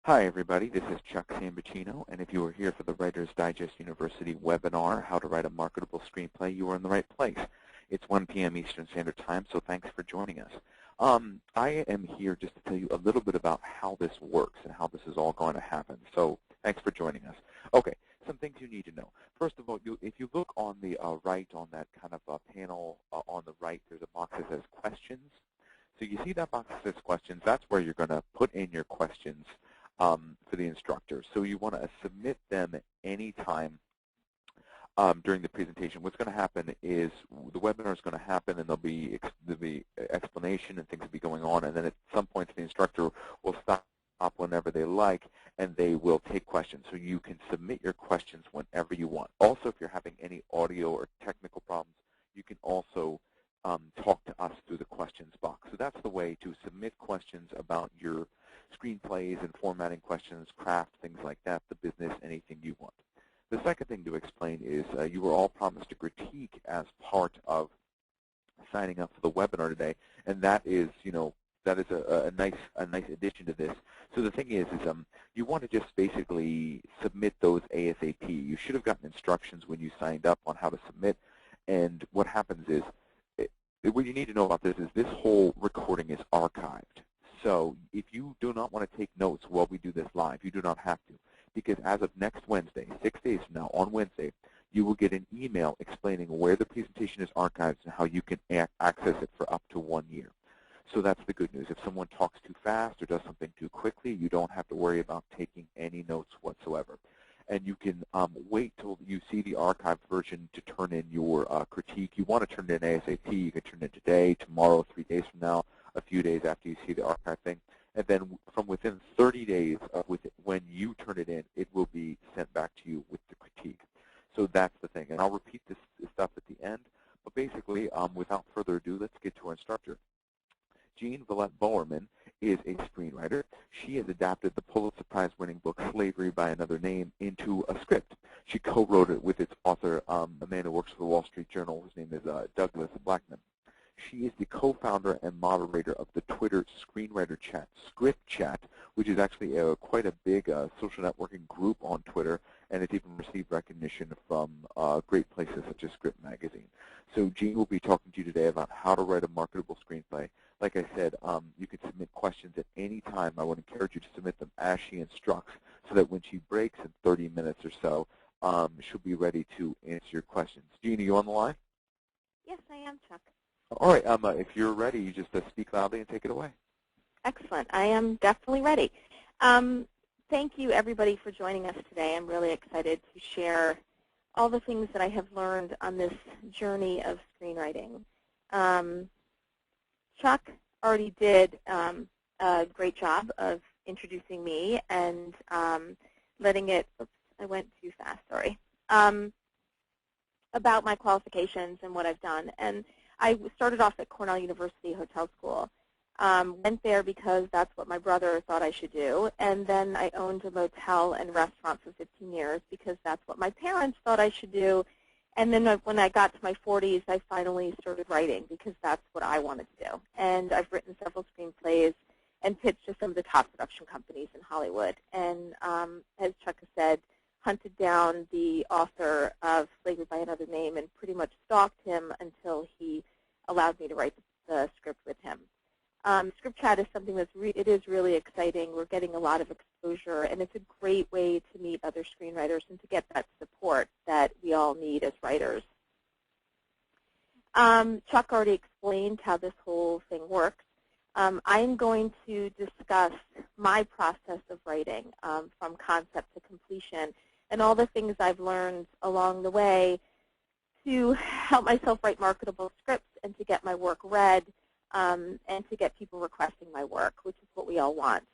Hi, everybody. This is Chuck Sambucino, and if you are here for the Writers Digest University webinar, How to Write a Marketable Screenplay, you are in the right place. It's 1 p.m. Eastern Standard Time, so thanks for joining us. I am here just to tell you a little bit about how this works and how this is all going to happen. So thanks for joining us. Okay, some things you need to know. First of all, if you look on the right on that kind of panel on the right, there's a box that says questions. So you see that box that says questions. That's where you're going to put in your questions for the instructor. So you want to submit them anytime during the presentation. What's going to happen is the webinar is going to happen, and there'll be explanation and things will be going on, and then at some point the instructor will stop whenever they like, and they will take questions. So you can submit your questions whenever you want. Also, if you're having any audio or technical problems, you can also talk to us through the questions box. So that's the way to submit questions about your screenplays and formatting questions, craft, things like that, the business, anything you want. The second thing to explain is you were all promised a critique as part of signing up for the webinar today, and that is, that is a nice addition to this. So the thing is you want to just basically submit those ASAP. You should have gotten instructions when you signed up on how to submit, and what happens is, what you need to know about this is this whole recording is archived. So if you do not want to take notes while we do this live, you do not have to, because as of next Wednesday, 6 days from now, on Wednesday, you will get an email explaining where the presentation is archived and how you can access it for up to 1 year. So that's the good news. If someone talks too fast or does something too quickly, you don't have to worry about taking any notes whatsoever. And you can wait till you see the archived version to turn in your critique. You want to turn it in ASAP. You can turn it in today, tomorrow, 3 days from now, a few days after you see the archive thing. And then from within 30 days of when you turn it in, it will be sent back to you with the critique. So that's the thing. And I'll repeat this stuff at the end. But basically, without further ado, let's get to our instructor. Jean Villette-Bowerman is a screenwriter. She has adapted the Pulitzer Prize-winning book Slavery by Another Name into a script. She co-wrote it with its author, a man who works for the Wall Street Journal. His name is Douglas Blackman. She is the co-founder and moderator of the Twitter screenwriter chat, Script Chat, which is actually quite a big social networking group on Twitter, and it's even received recognition from great places such as Script Magazine. So Jean will be talking to you today about how to write a marketable screenplay. Like I said, you can submit questions at any time. I would encourage you to submit them as she instructs, so that when she breaks in 30 minutes or so, she'll be ready to answer your questions. Jean, are you on the line? Yes, I am, Chuck. All right. If you're ready, you just speak loudly and take it away. Excellent. I am definitely ready. Thank you, everybody, for joining us today. I'm really excited to share all the things that I have learned on this journey of screenwriting. Chuck already did a great job of introducing me and letting it, oops, I went too fast, sorry, about my qualifications and what I've done. And I started off at Cornell University Hotel School. Went there because that's what my brother thought I should do. And then I owned a motel and restaurant for 15 years because that's what my parents thought I should do. And then when I got to my 40s, I finally started writing because that's what I wanted to do. And I've written several screenplays and pitched to some of the top production companies in Hollywood. And as Chuck has said, hunted down the author of Slavery by Another Name and pretty much stalked him until he allowed me to write the script with him. Script Chat is something it is really exciting. We're getting a lot of exposure, and it's a great way to meet other screenwriters and to get that support that we all need as writers. Chuck already explained how this whole thing works. I'm going to discuss my process of writing from concept to completion and all the things I've learned along the way to help myself write marketable scripts and to get my work read and to get people requesting my work, which is what we all want.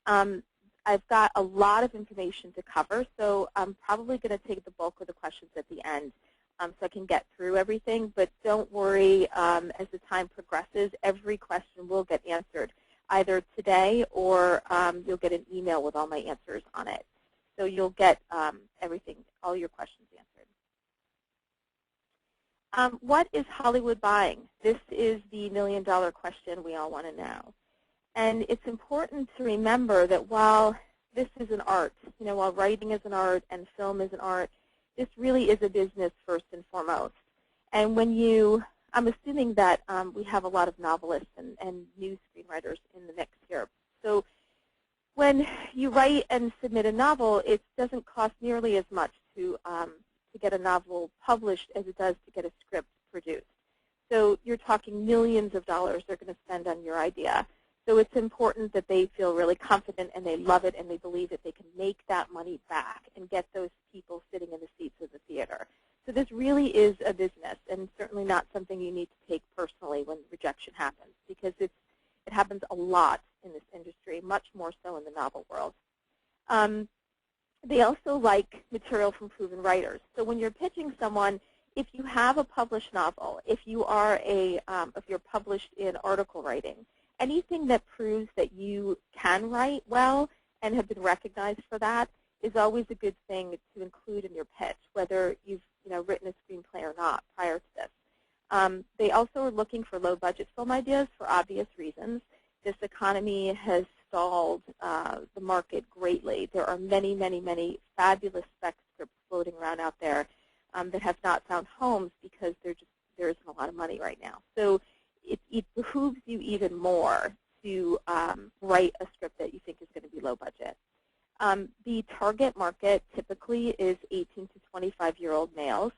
I've got a lot of information to cover, so I'm probably going to take the bulk of the questions at the end so I can get through everything. But don't worry, as the time progresses, every question will get answered, either today or you'll get an email with all my answers on it. So you'll get everything, all your questions answered. What is Hollywood buying? This is the million-dollar question we all want to know. And it's important to remember that while this is an art. While writing is an art and film is an art, this really is a business first and foremost. And when I'm assuming that we have a lot of novelists and new screenwriters in the mix here. So when you write and submit a novel, it doesn't cost nearly as much to get a novel published as it does to get a script produced. So you're talking millions of dollars they're going to spend on your idea. So it's important that they feel really confident and they love it and they believe that they can make that money back and get those people sitting in the seats of the theater. So this really is a business and certainly not something you need to take personally when rejection happens, because it happens a lot in this industry, much more so in the novel world. They also like material from proven writers. So when you're pitching someone, if you have a published novel, if you're published in article writing, anything that proves that you can write well and have been recognized for that is always a good thing to include in your pitch, whether you've written a screenplay or not prior to this. They also are looking for low-budget film ideas for obvious reasons. This economy has stalled the market greatly. There are many, many, many fabulous spec scripts floating around out there that have not found homes because there isn't a lot of money right now. So it behooves you even more to write a script that you think is going to be low budget. The target market typically is 18 to 25-year-old males.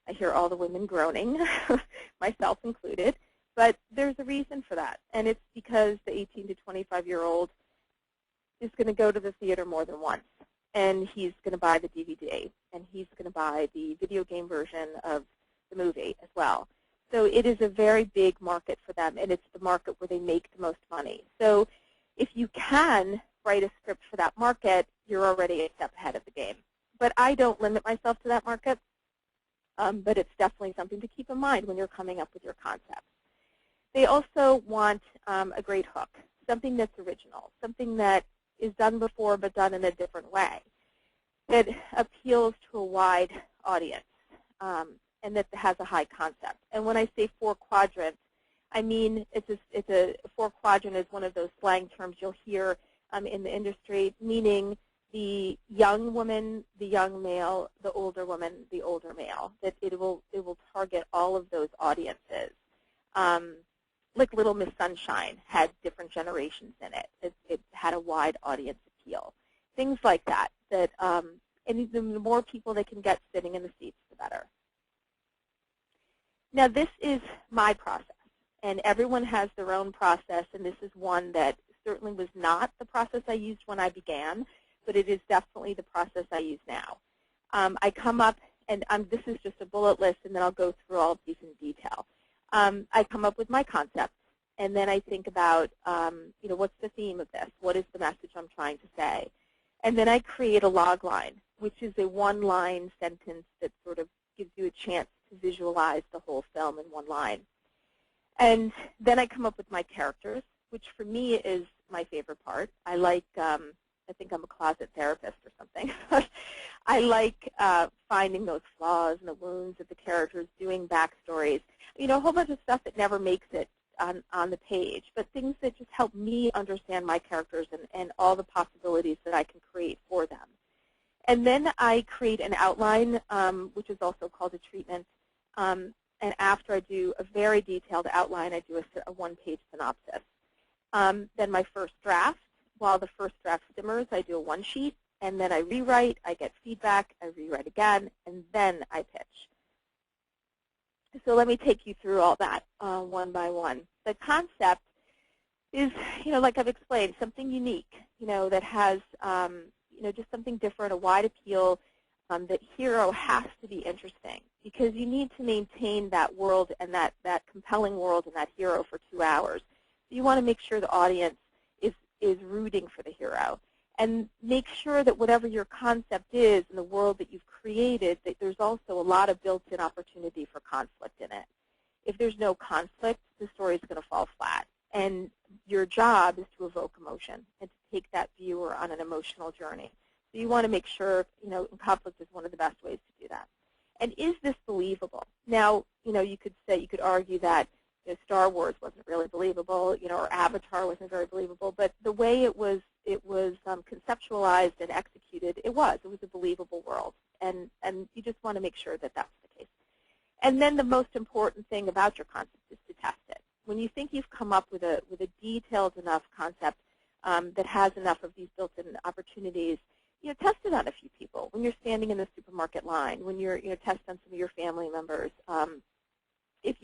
I hear all the women groaning, myself included. But there's a reason for that, and it's because the 18 to 25-year-old is going to go to the theater more than once, and he's going to buy the DVD, and he's going to buy the video game version of the movie as well. So it is a very big market for them, and it's the market where they make the most money. So if you can write a script for that market, you're already a step ahead of the game. But I don't limit myself to that market, but it's definitely something to keep in mind when you're coming up with your concept. They also want a great hook, something that's original, something that is done before but done in a different way, that appeals to a wide audience, and that has a high concept. And when I say 4 quadrants, I mean it's a 4 quadrant is one of those slang terms you'll hear in the industry, meaning the young woman, the young male, the older woman, the older male. That it will target all of those audiences. Like Little Miss Sunshine had different generations in it. It had a wide audience appeal. Things like that. And the more people they can get sitting in the seats, the better. Now, this is my process, and everyone has their own process, and this is one that certainly was not the process I used when I began, but it is definitely the process I use now. I come up, and this is just a bullet list, and then I'll go through all of these in detail. I come up with my concept, and then I think about, what's the theme of this? What is the message I'm trying to say? And then I create a log line, which is a one-line sentence that sort of gives you a chance to visualize the whole film in one line. And then I come up with my characters, which for me is my favorite part. I like, I think I'm a closet therapist or something. I like finding those flaws and the wounds of the characters, doing backstories. A whole bunch of stuff that never makes it on the page, but things that just help me understand my characters and all the possibilities that I can create for them. And then I create an outline, which is also called a treatment. And after I do a very detailed outline, I do a one-page synopsis. Then my first draft, while the first draft simmers, I do a one-sheet, and then I rewrite, I get feedback, I rewrite again, and then I pitch. So let me take you through all that one by one. The concept is, like I've explained, something unique, that has, just something different, a wide appeal. That hero has to be interesting because you need to maintain that world and that compelling world and that hero for 2 hours. So you want to make sure the audience is rooting for the hero. And make sure that whatever your concept is in the world that you've created, that there's also a lot of built-in opportunity for conflict in it. If there's no conflict, the story is going to fall flat. And your job is to evoke emotion and to take that viewer on an emotional journey. So you want to make sure, conflict is one of the best ways to do that. And is this believable? Now, you could argue that Star Wars wasn't really believable, or Avatar wasn't very believable, but the way it was conceptualized and executed, it was a believable world, and you just want to make sure that that's the case. And then the most important thing about your concept is to test it. When you think you've come up with a detailed enough concept that has enough of these built-in opportunities, test it on a few people. When you're standing in the supermarket line, when you're test on some of your family members. If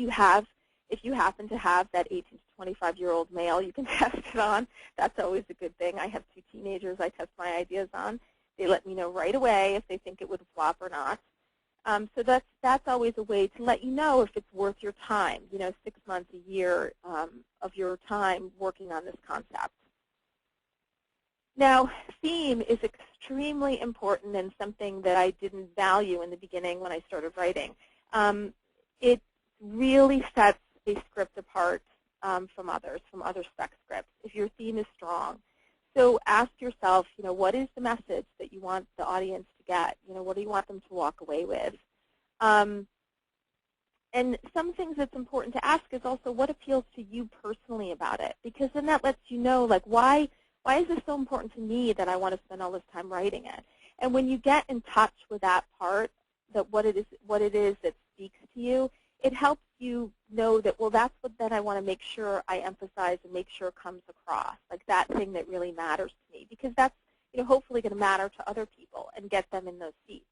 you happen to have that 18 to 25-year-old male you can test it on, that's always a good thing. I have 2 teenagers I test my ideas on. They let me know right away if they think it would flop or not. So that's always a way to let you know if it's worth your time, 6 months, a year of your time working on this concept. Now, theme is extremely important and something that I didn't value in the beginning when I started writing. It really sets a script apart from other spec scripts if your theme is strong. So ask yourself, what is the message that you want the audience to get? What do you want them to walk away with? And some things that's important to ask is also what appeals to you personally about it, because then that lets you know, like, why is this so important to me that I want to spend all this time writing it? And when you get in touch with that part, that what it is that speaks to you, it helps you know that, well, that's what then I want to make sure I emphasize and make sure comes across, like that thing that really matters to me, because that's hopefully going to matter to other people and get them in those seats.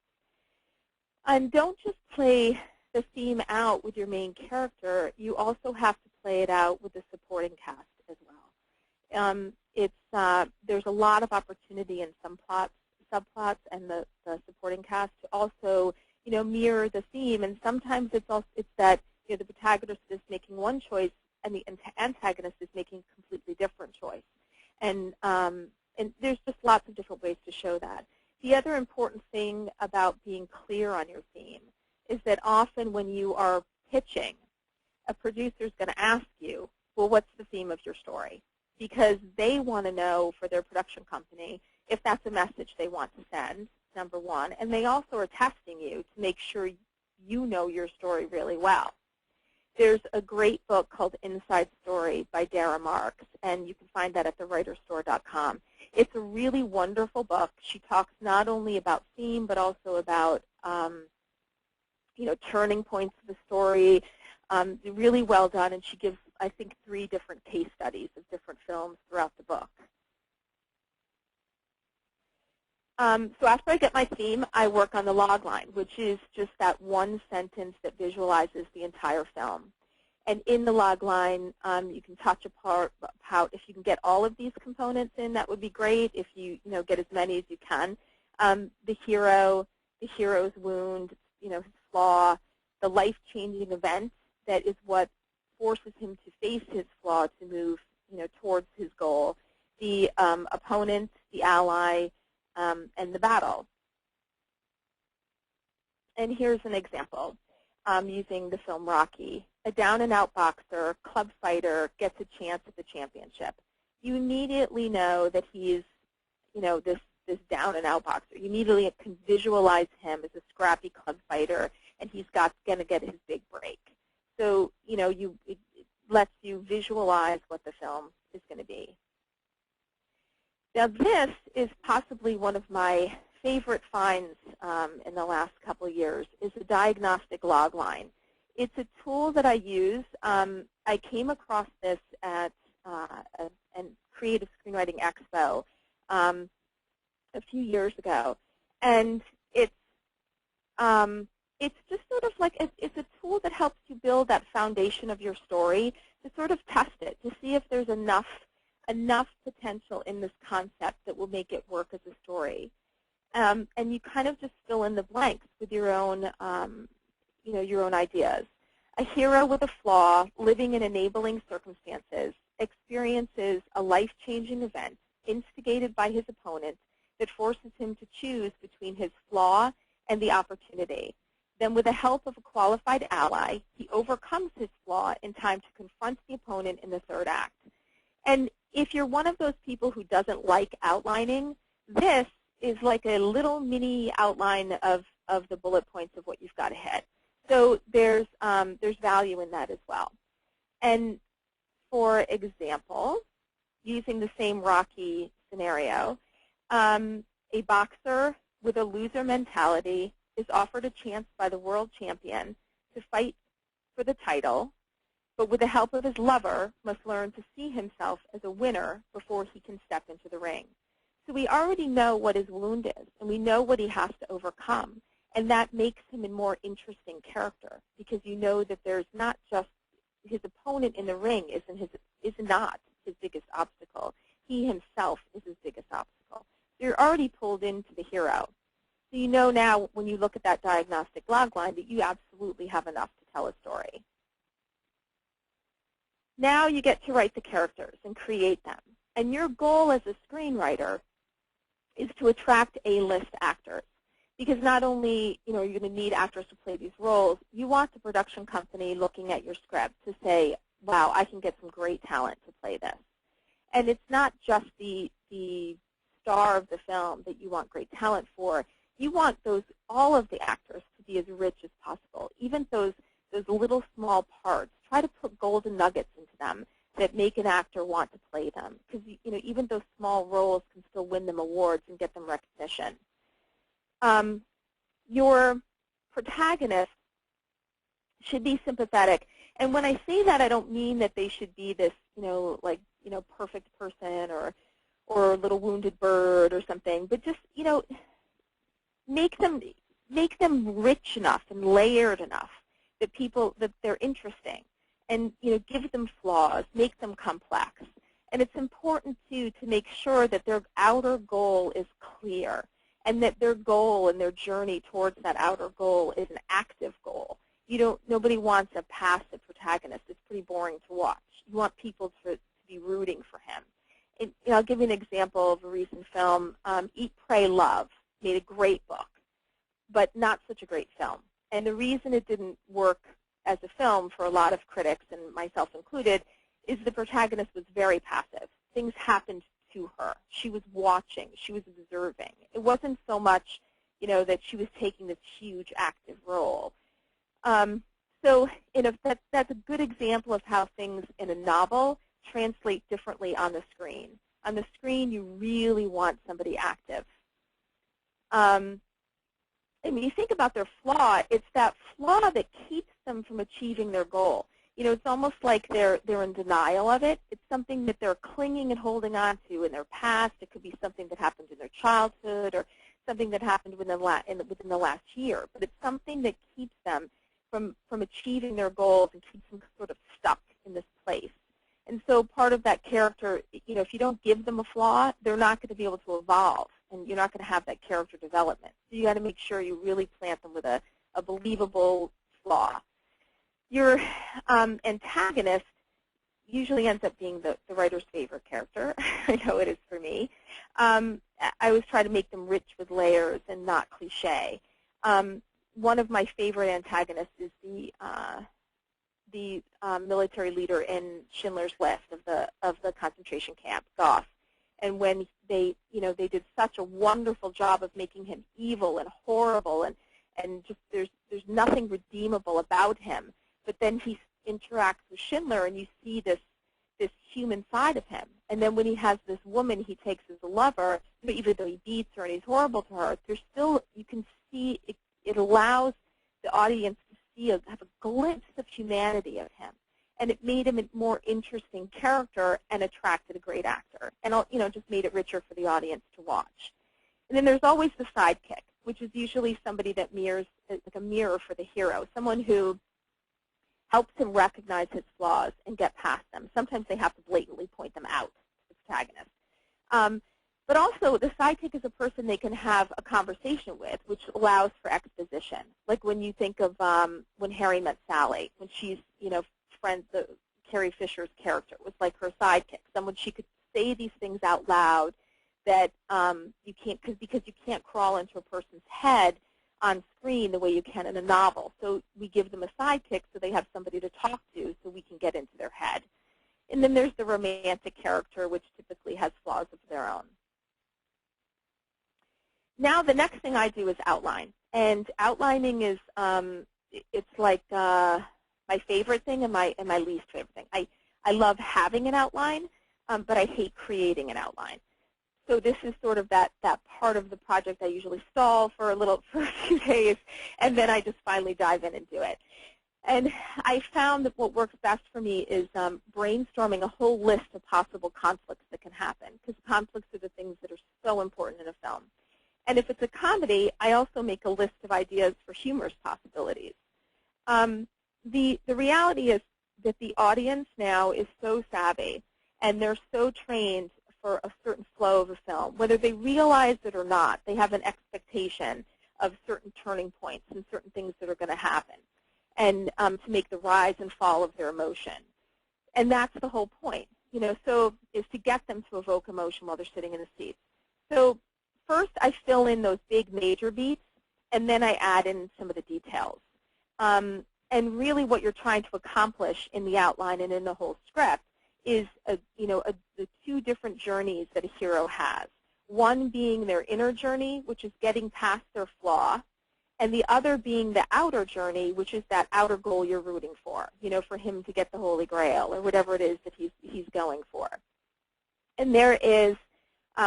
And don't just play the theme out with your main character. You also have to play it out with the supporting cast as well. There's a lot of opportunity in some subplots, and the supporting cast to also mirror the theme. And sometimes it's that the protagonist is making one choice and the antagonist is making a completely different choice. And there's just lots of different ways to show that. The other important thing about being clear on your theme is that often when you are pitching, a producer is going to ask you, well, what's the theme of your story? Because they want to know for their production company if that's a message they want to send, number one. And they also are testing you to make sure you know your story really well. There's a great book called Inside Story by Dara Marks, and you can find that at thewriterstore.com. It's a really wonderful book. She talks not only about theme, but also about turning points of the story. Really well done, and she gives, I think, 3 different case studies of different films throughout the book. So after I get my theme, I work on the log line, which is just that one sentence that visualizes the entire film. And in the log line, you can touch apart how, if you can get all of these components in, that would be great. If you get as many as you can, the hero's wound, his flaw, the life-changing event that is what forces him to face his flaw to move towards his goal, the opponent, the ally, and the battle. And here's an example using the film Rocky. A down-and-out boxer, club fighter, gets a chance at the championship. You immediately know that he's, this down-and-out boxer. You immediately can visualize him as a scrappy club fighter, and he's going to get his big break. So, it lets you visualize what the film is going to be. Now, this is possibly one of my favorite finds in the last couple of years, is the diagnostic log line. It's a tool that I use. I came across this at a Creative Screenwriting Expo a few years ago, and it's just sort of like it's a tool that helps you build that foundation of your story, to sort of test it, to see if there's enough potential in this concept that will make it work as a story. And you kind of just fill in the blanks with your own, your own ideas. A hero with a flaw, living in enabling circumstances, experiences a life-changing event instigated by his opponent that forces him to choose between his flaw and the opportunity. Then, with the help of a qualified ally, he overcomes his flaw in time to confront the opponent in the third act. And if you're one of those people who doesn't like outlining, this is like a little mini outline of the bullet points of what you've got to hit. So there's value in that as well. And for example, using the same Rocky scenario. A boxer with a loser mentality is offered a chance by the world champion to fight for the title, but with the help of his lover, must learn to see himself as a winner before he can step into the ring. So we already know what his wound is, and we know what he has to overcome. And that makes him a more interesting character, because you know that there's not just his opponent in the ring is not his biggest obstacle. He himself is his biggest obstacle. So you're already pulled into the hero. So you know now when you look at that diagnostic log line that you absolutely have enough to tell a story. Now you get to write the characters and create them. And your goal as a screenwriter is to attract A-list actors. Because not only you're going to need actors to play these roles, you want the production company looking at your script to say, wow, I can get some great talent to play this. And it's not just the star of the film that you want great talent for. You want all of the actors to be as rich as possible. Even those little small parts, try to put golden nuggets into them that make an actor want to play them. Because even those small roles can still win them awards and get them recognition. Your protagonist should be sympathetic. And when I say that, I don't mean that they should be this, perfect person or a little wounded bird or something, but just, make them rich enough and layered enough that they're interesting, and give them flaws, make them complex. And it's important too to make sure that their outer goal is clear, and that their goal and their journey towards that outer goal is an active goal. Nobody wants a passive protagonist. It's pretty boring to watch. You want people to be rooting for him. And, I'll give you an example of a recent film. Eat, Pray, Love made a great book, but not such a great film. And the reason it didn't work as a film for a lot of critics, and myself included, is the protagonist was very passive. Things happened to her. She was watching. She was observing. It wasn't so much, that she was taking this huge active role. So that's a good example of how things in a novel translate differently on the screen. On the screen, you really want somebody active. And when you think about their flaw, it's that flaw that keeps them from achieving their goal. It's almost like they're in denial of it. It's something that they're clinging and holding on to in their past. It could be something that happened in their childhood or something that happened within the last year. But it's something that keeps them from achieving their goals and keeps them sort of stuck in this place. And so part of that character, if you don't give them a flaw, they're not going to be able to evolve, and you're not going to have that character development. So you got to make sure you really plant them with a believable flaw. Your antagonist usually ends up being the writer's favorite character. I know it is for me. I always try to make them rich with layers and not cliche. One of my favorite antagonists is the military leader in Schindler's List of the concentration camp, Goss. And when they did such a wonderful job of making him evil and horrible, and just there's nothing redeemable about him. But then he interacts with Schindler, and you see this human side of him. And then when he has this woman he takes as a lover, even though he beats her and he's horrible to her, there's still, you can see, it allows the audience to see, have a glimpse of humanity of him. And it made him a more interesting character and attracted a great actor. And just made it richer for the audience to watch. And then there's always the sidekick, which is usually somebody that mirrors, like a mirror for the hero, someone who helps him recognize his flaws and get past them. Sometimes they have to blatantly point them out to the protagonist. But also, the sidekick is a person they can have a conversation with, which allows for exposition. Like when you think of When Harry Met Sally, when she's, Carrie Fisher's character was like her sidekick, someone she could say these things out loud that you can't, because you can't crawl into a person's head on screen the way you can in a novel. So we give them a sidekick so they have somebody to talk to so we can get into their head. And then there's the romantic character, which typically has flaws of their own. Now the next thing I do is outline. And outlining is, it's like my favorite thing and my least favorite thing. I love having an outline, but I hate creating an outline. So this is sort of that part of the project I usually stall for a few days, and then I just finally dive in and do it. And I found that what works best for me is brainstorming a whole list of possible conflicts that can happen, because conflicts are the things that are so important in a film. And if it's a comedy, I also make a list of ideas for humorous possibilities. The reality is that the audience now is so savvy, and they're so trained for a certain flow of a film. Whether they realize it or not, they have an expectation of certain turning points and certain things that are going to happen, and to make the rise and fall of their emotion. And that's the whole point, so is to get them to evoke emotion while they're sitting in the seats. So first I fill in those big major beats, and then I add in some of the details. And really what you're trying to accomplish in the outline and in the whole script is the two different journeys that a hero has. One being their inner journey, which is getting past their flaw, and the other being the outer journey, which is that outer goal you're rooting for, for him to get the Holy Grail or whatever it is that he's going for. And there is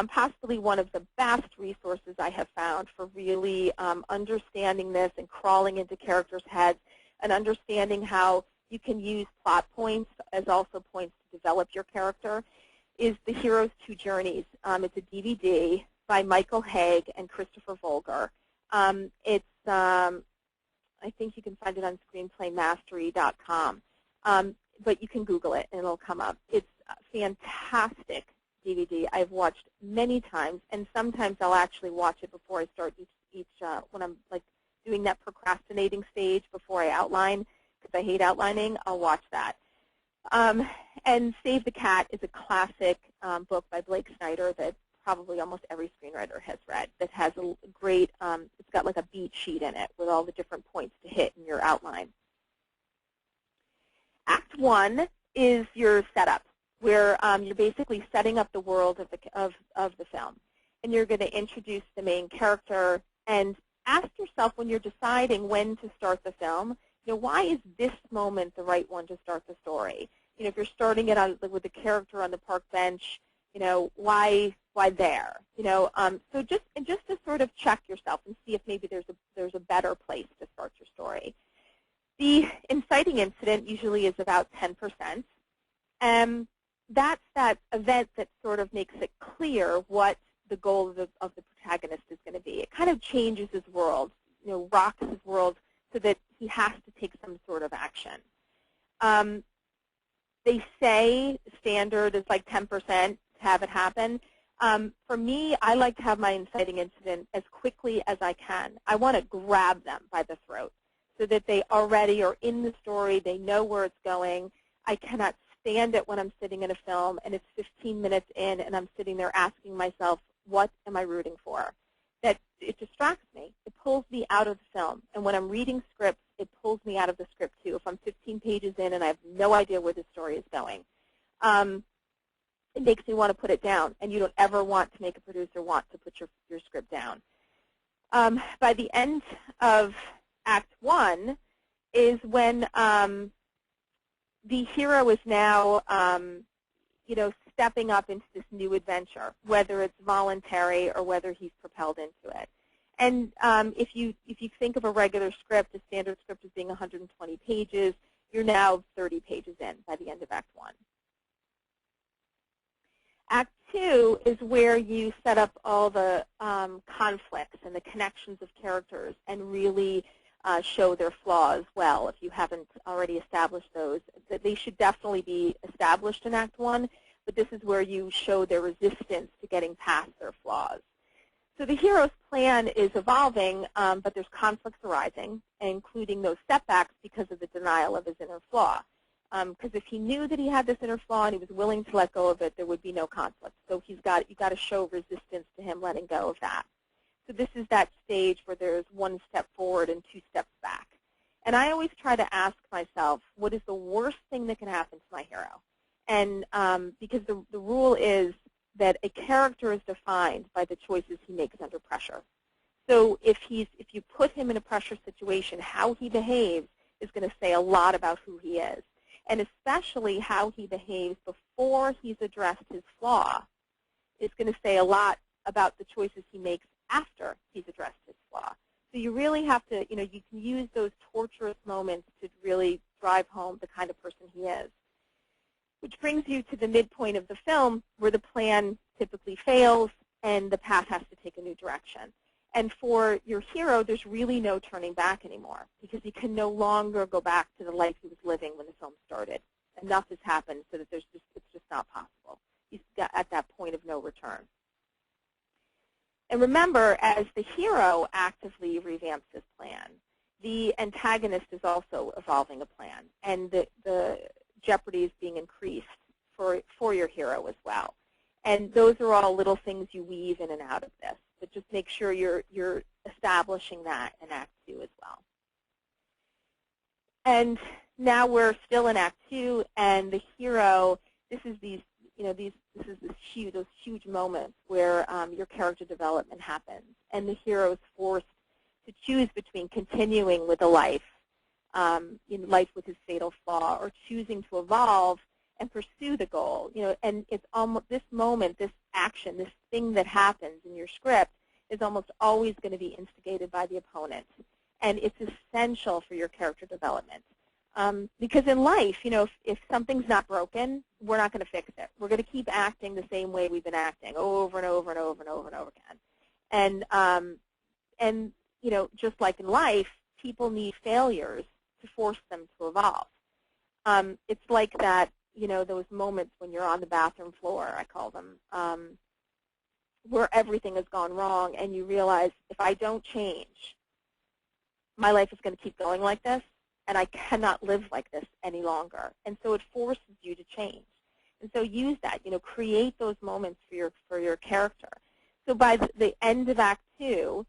possibly one of the best resources I have found for really understanding this and crawling into characters' heads and understanding how you can use plot points as also points to develop your character, is The Hero's Two Journeys. It's a DVD by Michael Haig and Christopher Volger. I think you can find it on screenplaymastery.com, but you can Google it and it'll come up. It's a fantastic DVD I've watched many times, and sometimes I'll actually watch it before I start each when I'm like doing that procrastinating stage before I outline, because I hate outlining. I'll watch that. And Save the Cat is a classic book by Blake Snyder that probably almost every screenwriter has read, that has a great, it's got like a beat sheet in it with all the different points to hit in your outline. Act 1 is your setup, where you're basically setting up the world of the film. And you're going to introduce the main character and ask yourself when you're deciding when to start the film, why is this moment the right one to start the story? If you're starting it with the character on the park bench, why there? So just to sort of check yourself and see if maybe there's a better place to start your story. The inciting incident usually is about 10%. That's that event that sort of makes it clear what the goal of the protagonist is going to be. It kind of changes his world, rocks his world so that he has to take some sort of action. They say standard is like 10% to have it happen. For me, I like to have my inciting incident as quickly as I can. I want to grab them by the throat so that they already are in the story. They know where it's going. I cannot stand it when I'm sitting in a film and it's 15 minutes in and I'm sitting there asking myself, what am I rooting for? That it distracts me. It pulls me out of the film. And when I'm reading scripts, it pulls me out of the script too. If I'm 15 pages in and I have no idea where the story is going, it makes me want to put it down. And you don't ever want to make a producer want to put your script down. By the end of Act 1 is when the hero is now, stepping up into this new adventure, whether it's voluntary or whether he's propelled into it. And if you think of a regular script, a standard script as being 120 pages, you're now 30 pages in by the end of Act 1. Act 2 is where you set up all the conflicts and the connections of characters and really show their flaws well. If you haven't already established those, that they should definitely be established in Act 1, but this is where you show their resistance to getting past their flaws. So the hero's plan is evolving, but there's conflicts arising, including those setbacks because of the denial of his inner flaw. Because if he knew that he had this inner flaw and he was willing to let go of it, there would be no conflict. So you've got to show resistance to him letting go of that. So this is that stage where there's one step forward and two steps back. And I always try to ask myself, what is the worst thing that can happen to my hero? And because the rule is that a character is defined by the choices he makes under pressure. So if you put him in a pressure situation, how he behaves is going to say a lot about who he is. And especially how he behaves before he's addressed his flaw is going to say a lot about the choices he makes after he's addressed his flaw. So you really have to, you can use those torturous moments to really drive home the kind of person he is. Which brings you to the midpoint of the film where the plan typically fails and the path has to take a new direction. And for your hero, there's really no turning back anymore because he can no longer go back to the life he was living when the film started. Enough has happened so that it's just not possible. He's at that point of no return. And remember, as the hero actively revamps his plan, the antagonist is also evolving a plan, and the jeopardy is being increased for your hero as well. And those are all little things you weave in and out of this, but just make sure you're establishing that in Act 2 as well. And now we're still in Act 2, and the hero, this is those huge moments where your character development happens, and the hero is forced to choose between continuing with a life, life with his fatal flaw, or choosing to evolve and pursue the goal. And it's almost this moment, this action, this thing that happens in your script is almost always going to be instigated by the opponent, and it's essential for your character development. Because in life, if something's not broken, we're not going to fix it. We're going to keep acting the same way we've been acting over and over and over and over and over again. And just like in life, people need failures to force them to evolve. It's like that, those moments when you're on the bathroom floor, I call them, where everything has gone wrong, and you realize if I don't change, my life is going to keep going like this, and I cannot live like this any longer. And so it forces you to change. And so use that, create those moments for your character. So by the end of Act 2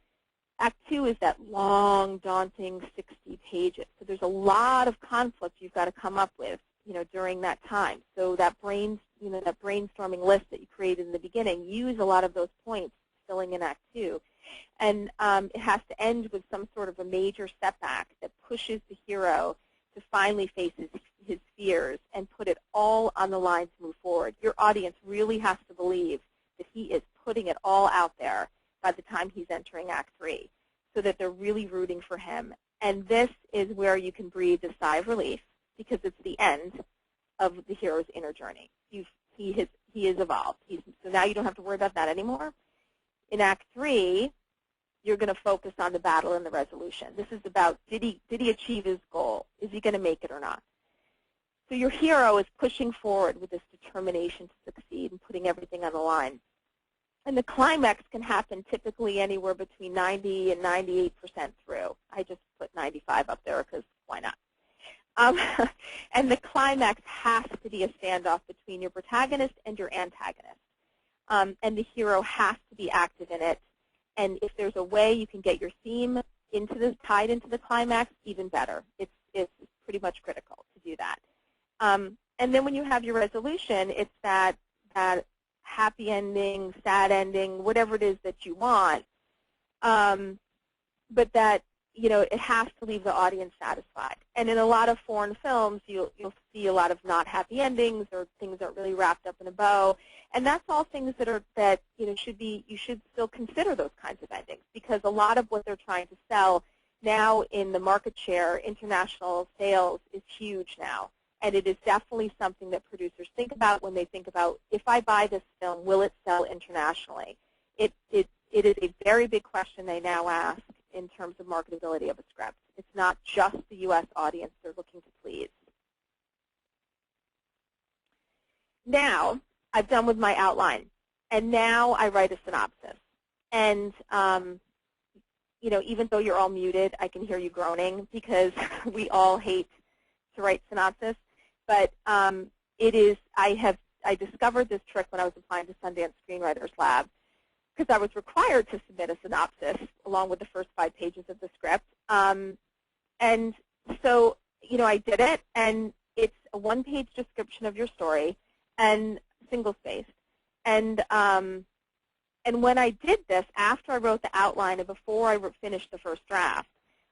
is that long, daunting 60 pages. So there's a lot of conflict you've got to come up with, during that time. So that that brainstorming list that you created in the beginning, use a lot of those points filling in Act 2. And it has to end with some sort of a major setback that pushes the hero to finally face his fears and put it all on the line to move forward. Your audience really has to believe that he is putting it all out there by the time he's entering Act 3, so that they're really rooting for him. And this is where you can breathe a sigh of relief, because it's the end of the hero's inner journey. He has evolved. So now you don't have to worry about that anymore. In Act 3, you're going to focus on the battle and the resolution. This is about, did he achieve his goal? Is he going to make it or not? So your hero is pushing forward with this determination to succeed and putting everything on the line. And the climax can happen typically anywhere between 90 and 98% through. I just put 95 up there because why not? And the climax has to be a standoff between your protagonist and your antagonist. And the hero has to be active in it. And if there's a way you can get your theme tied into the climax, even better. It's pretty much critical to do that. And then when you have your resolution, it's that happy ending, sad ending, whatever it is that you want. But that it has to leave the audience satisfied. And in a lot of foreign films, you'll see a lot of not happy endings, or things aren't really wrapped up in a bow. And that's all things that you should still consider those kinds of endings, because a lot of what they're trying to sell now in the market share, international sales, is huge now. And it is definitely something that producers think about when they think about, if I buy this film, will it sell internationally? It is a very big question they now ask in terms of marketability of a script. It's not just the U.S. audience they're looking to please. Now, I've done with my outline, and now I write a synopsis. And even though you're all muted, I can hear you groaning, because we all hate to write synopsis. But I discovered this trick when I was applying to Sundance Screenwriters Lab, because I was required to submit a synopsis along with the first 5 pages of the script. And so, I did it, and it's a 1-page description of your story, and single-spaced. And when I did this, after I wrote the outline and before I finished the first draft,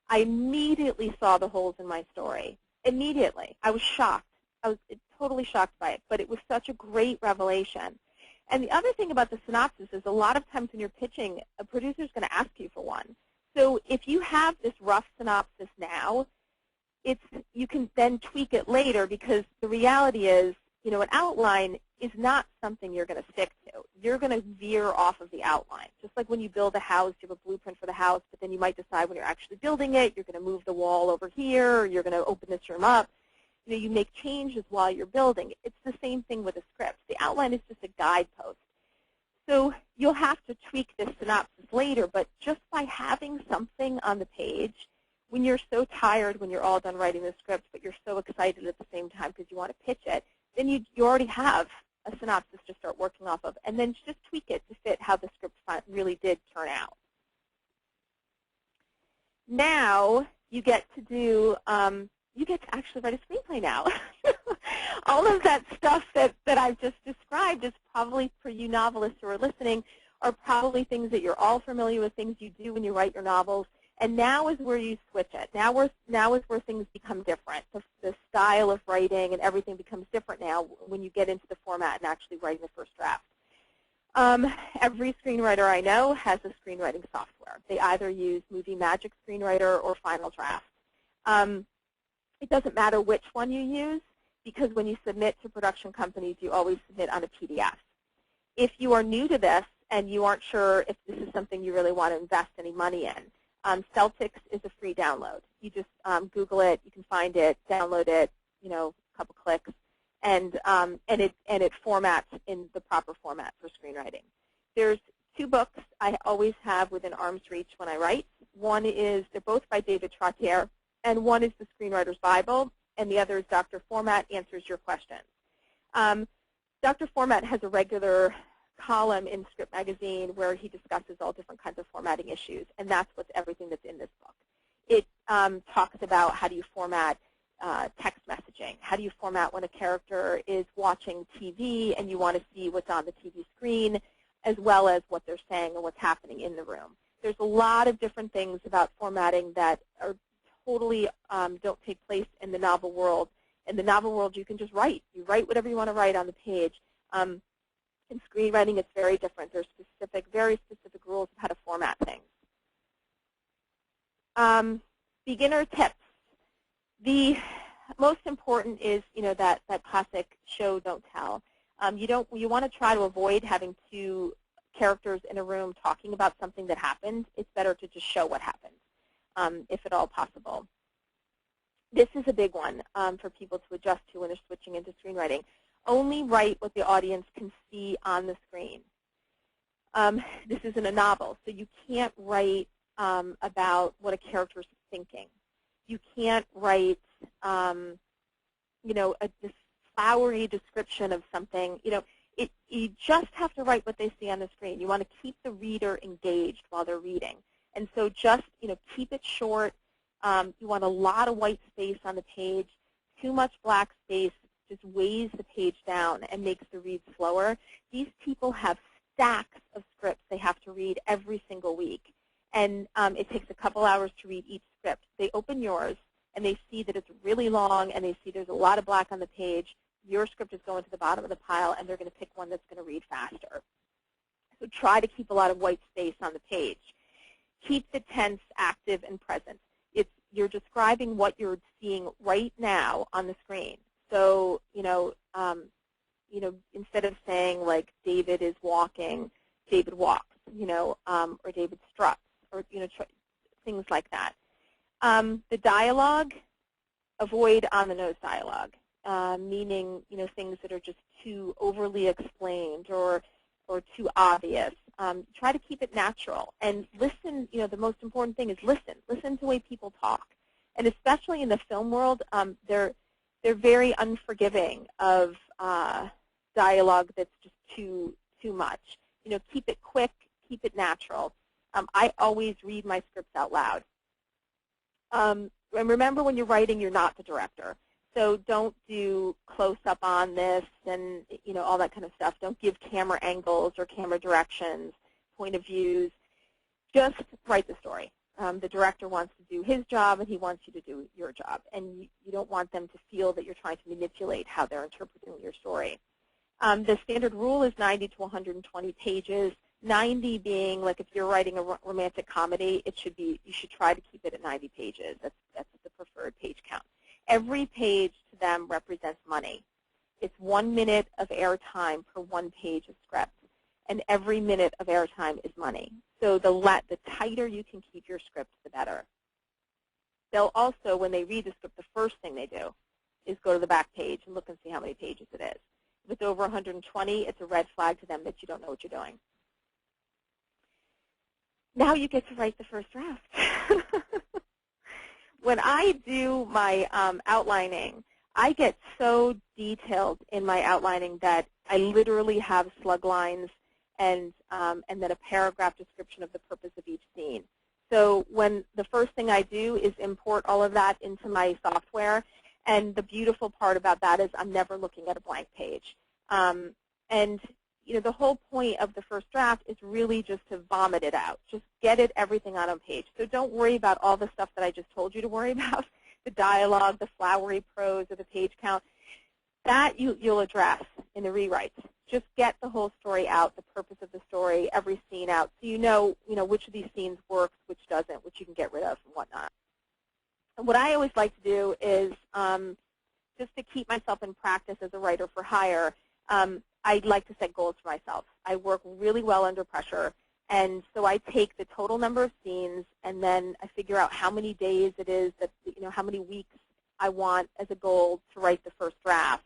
I immediately saw the holes in my story. Immediately. I was shocked. I was totally shocked by it, but it was such a great revelation. And the other thing about the synopsis is a lot of times when you're pitching, a producer is going to ask you for one. So if you have this rough synopsis now, you can then tweak it later, because the reality is, an outline is not something you're going to stick to. You're going to veer off of the outline. Just like when you build a house, you have a blueprint for the house, but then you might decide when you're actually building it, you're going to move the wall over here, or you're going to open this room up. You make changes while you're building. It's the same thing with a script. The outline is just a guidepost. So you'll have to tweak this synopsis later, but just by having something on the page, when you're so tired, when you're all done writing the script, but you're so excited at the same time because you want to pitch it, then you already have a synopsis to start working off of, and then just tweak it to fit how the script really did turn out. Now you get to actually write a screenplay now. All of that stuff that I've just described is probably, for you novelists who are listening, are probably things that you're all familiar with, things you do when you write your novels. And now is where you switch it. Now is where things become different. The style of writing and everything becomes different now when you get into the format and actually writing the first draft. Every screenwriter I know has a screenwriting software. They either use Movie Magic Screenwriter or Final Draft. It doesn't matter which one you use, because when you submit to production companies, you always submit on a PDF. If you are new to this and you aren't sure if this is something you really want to invest any money in, Celtics is a free download. You just Google it, you can find it, download it, a couple clicks, and it formats in the proper format for screenwriting. There's two books I always have within arm's reach when I write. One is, they're both by David Trottier, and one is The Screenwriter's Bible, and the other is Dr. Format Answers Your Questions. Dr. Format has a regular column in Script Magazine where he discusses all different kinds of formatting issues, and that's everything that's in this book. It talks about how do you format text messaging, how do you format when a character is watching TV and you want to see what's on the TV screen, as well as what they're saying and what's happening in the room. There's a lot of different things about formatting that are totally don't take place in the novel world. In the novel world, you can just write. You write whatever you want to write on the page. In screenwriting, it's very different. There's very specific rules of how to format things. Beginner tips. The most important is, that classic show, don't tell. You want to try to avoid having two characters in a room talking about something that happened. It's better to just show what happened, if at all possible. This is a big one for people to adjust to when they're switching into screenwriting. Only write what the audience can see on the screen. This isn't a novel, so you can't write about what a character is thinking. You can't write, this flowery description of something. You just have to write what they see on the screen. You want to keep the reader engaged while they're reading, and so just keep it short. You want a lot of white space on the page. Too much black space just weighs the page down and makes the read slower. These people have stacks of scripts they have to read every single week. And it takes a couple hours to read each script. They open yours, and they see that it's really long, and they see there's a lot of black on the page. Your script is going to the bottom of the pile, and they're going to pick one that's going to read faster. So try to keep a lot of white space on the page. Keep the tense active and present. You're describing what you're seeing right now on the screen. So, instead of saying, like, David is walking, David walks, or David struts, or, things like that. The dialogue, avoid on-the-nose dialogue, meaning, things that are just too overly explained or too obvious. Try to keep it natural. And listen, the most important thing is listen. Listen to the way people talk. And especially in the film world, they're very unforgiving of dialogue that's just too much. Keep it quick, keep it natural. I always read my scripts out loud. And remember, when you're writing, you're not the director. So don't do close-up on this and all that kind of stuff. Don't give camera angles or camera directions, point of views. Just write the story. The director wants to do his job, and he wants you to do your job. And you don't want them to feel that you're trying to manipulate how they're interpreting your story. The standard rule is 90 to 120 pages. 90 being like if you're writing a romantic comedy, you should try to keep it at 90 pages. That's the preferred page count. Every page to them represents money. It's 1 minute of airtime per 1 page of script, and every minute of airtime is money. So the tighter you can keep your script, the better. They'll also, when they read the script, the first thing they do is go to the back page and look and see how many pages it is. If it's over 120, it's a red flag to them that you don't know what you're doing. Now you get to write the first draft. When I do my outlining, I get so detailed in my outlining that I literally have slug lines and then a paragraph description of the purpose of each scene. So when the first thing I do is import all of that into my software, and the beautiful part about that is I'm never looking at a blank page. And the whole point of the first draft is really just to vomit it out. Just get everything on page. So don't worry about all the stuff that I just told you to worry about, the dialogue, the flowery prose, or the page count. That you'll address in the rewrites. Just get the whole story out, the purpose of the story, every scene out, so you know which of these scenes works, which doesn't, which you can get rid of, and whatnot. And what I always like to do is, just to keep myself in practice as a writer for hire, I'd like to set goals for myself. I work really well under pressure, and so I take the total number of scenes, and then I figure out how many days it is that, how many weeks I want as a goal to write the first draft.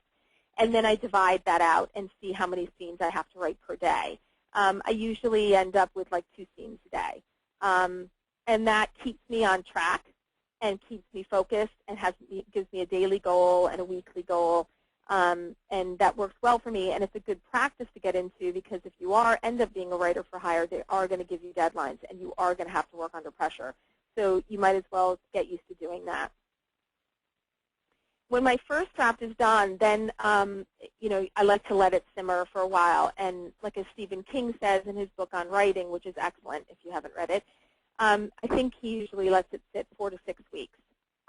And then I divide that out and see how many scenes I have to write per day. I usually end up with like 2 scenes a day. And that keeps me on track and keeps me focused and gives me a daily goal and a weekly goal. And that works well for me. And it's a good practice to get into, because if you end up being a writer for hire, they are going to give you deadlines, and you are going to have to work under pressure. So you might as well get used to doing that. When my first draft is done, then I like to let it simmer for a while. And like as Stephen King says in his book on writing, which is excellent if you haven't read it, I think he usually lets it sit 4 to 6 weeks.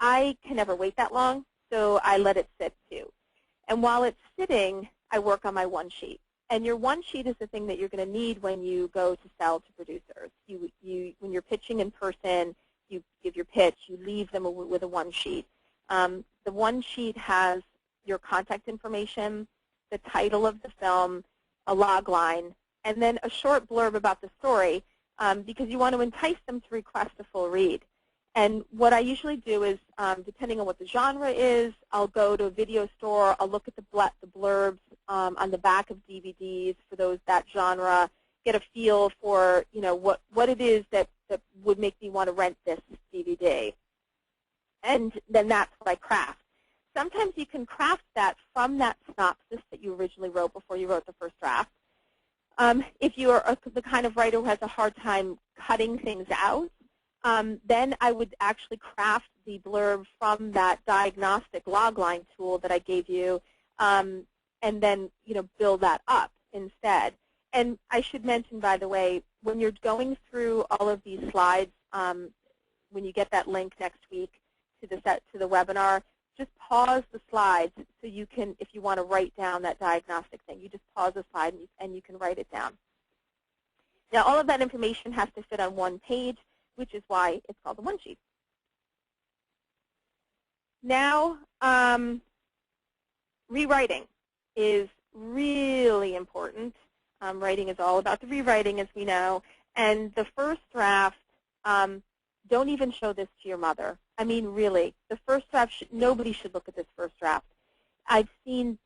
I can never wait that long, so I let it sit too. And while it's sitting, I work on my one sheet. And your one sheet is the thing that you're going to need when you go to sell to producers. When you're pitching in person, you give your pitch, you leave them with a one sheet. The one sheet has your contact information, the title of the film, a log line, and then a short blurb about the story, because you want to entice them to request a full read. And what I usually do is, depending on what the genre is, I'll go to a video store, I'll look at the blurbs on the back of DVDs for that genre, get a feel for what it is that would make me want to rent this DVD. And then that's what I craft. Sometimes you can craft that from that synopsis that you originally wrote before you wrote the first draft. If you are the kind of writer who has a hard time cutting things out, then I would actually craft the blurb from that diagnostic logline tool that I gave you, and then build that up instead. And I should mention, by the way, when you're going through all of these slides, when you get that link next week to the webinar, just pause the slides so you can, if you want to write down that diagnostic thing, you just pause the slide and you can write it down. Now, all of that information has to fit on one page, which is why it's called the one sheet. Now, rewriting is really important. Writing is all about the rewriting, as we know. And the first draft, don't even show this to your mother. I mean, really, the first draft, nobody should look at this first draft. I've seen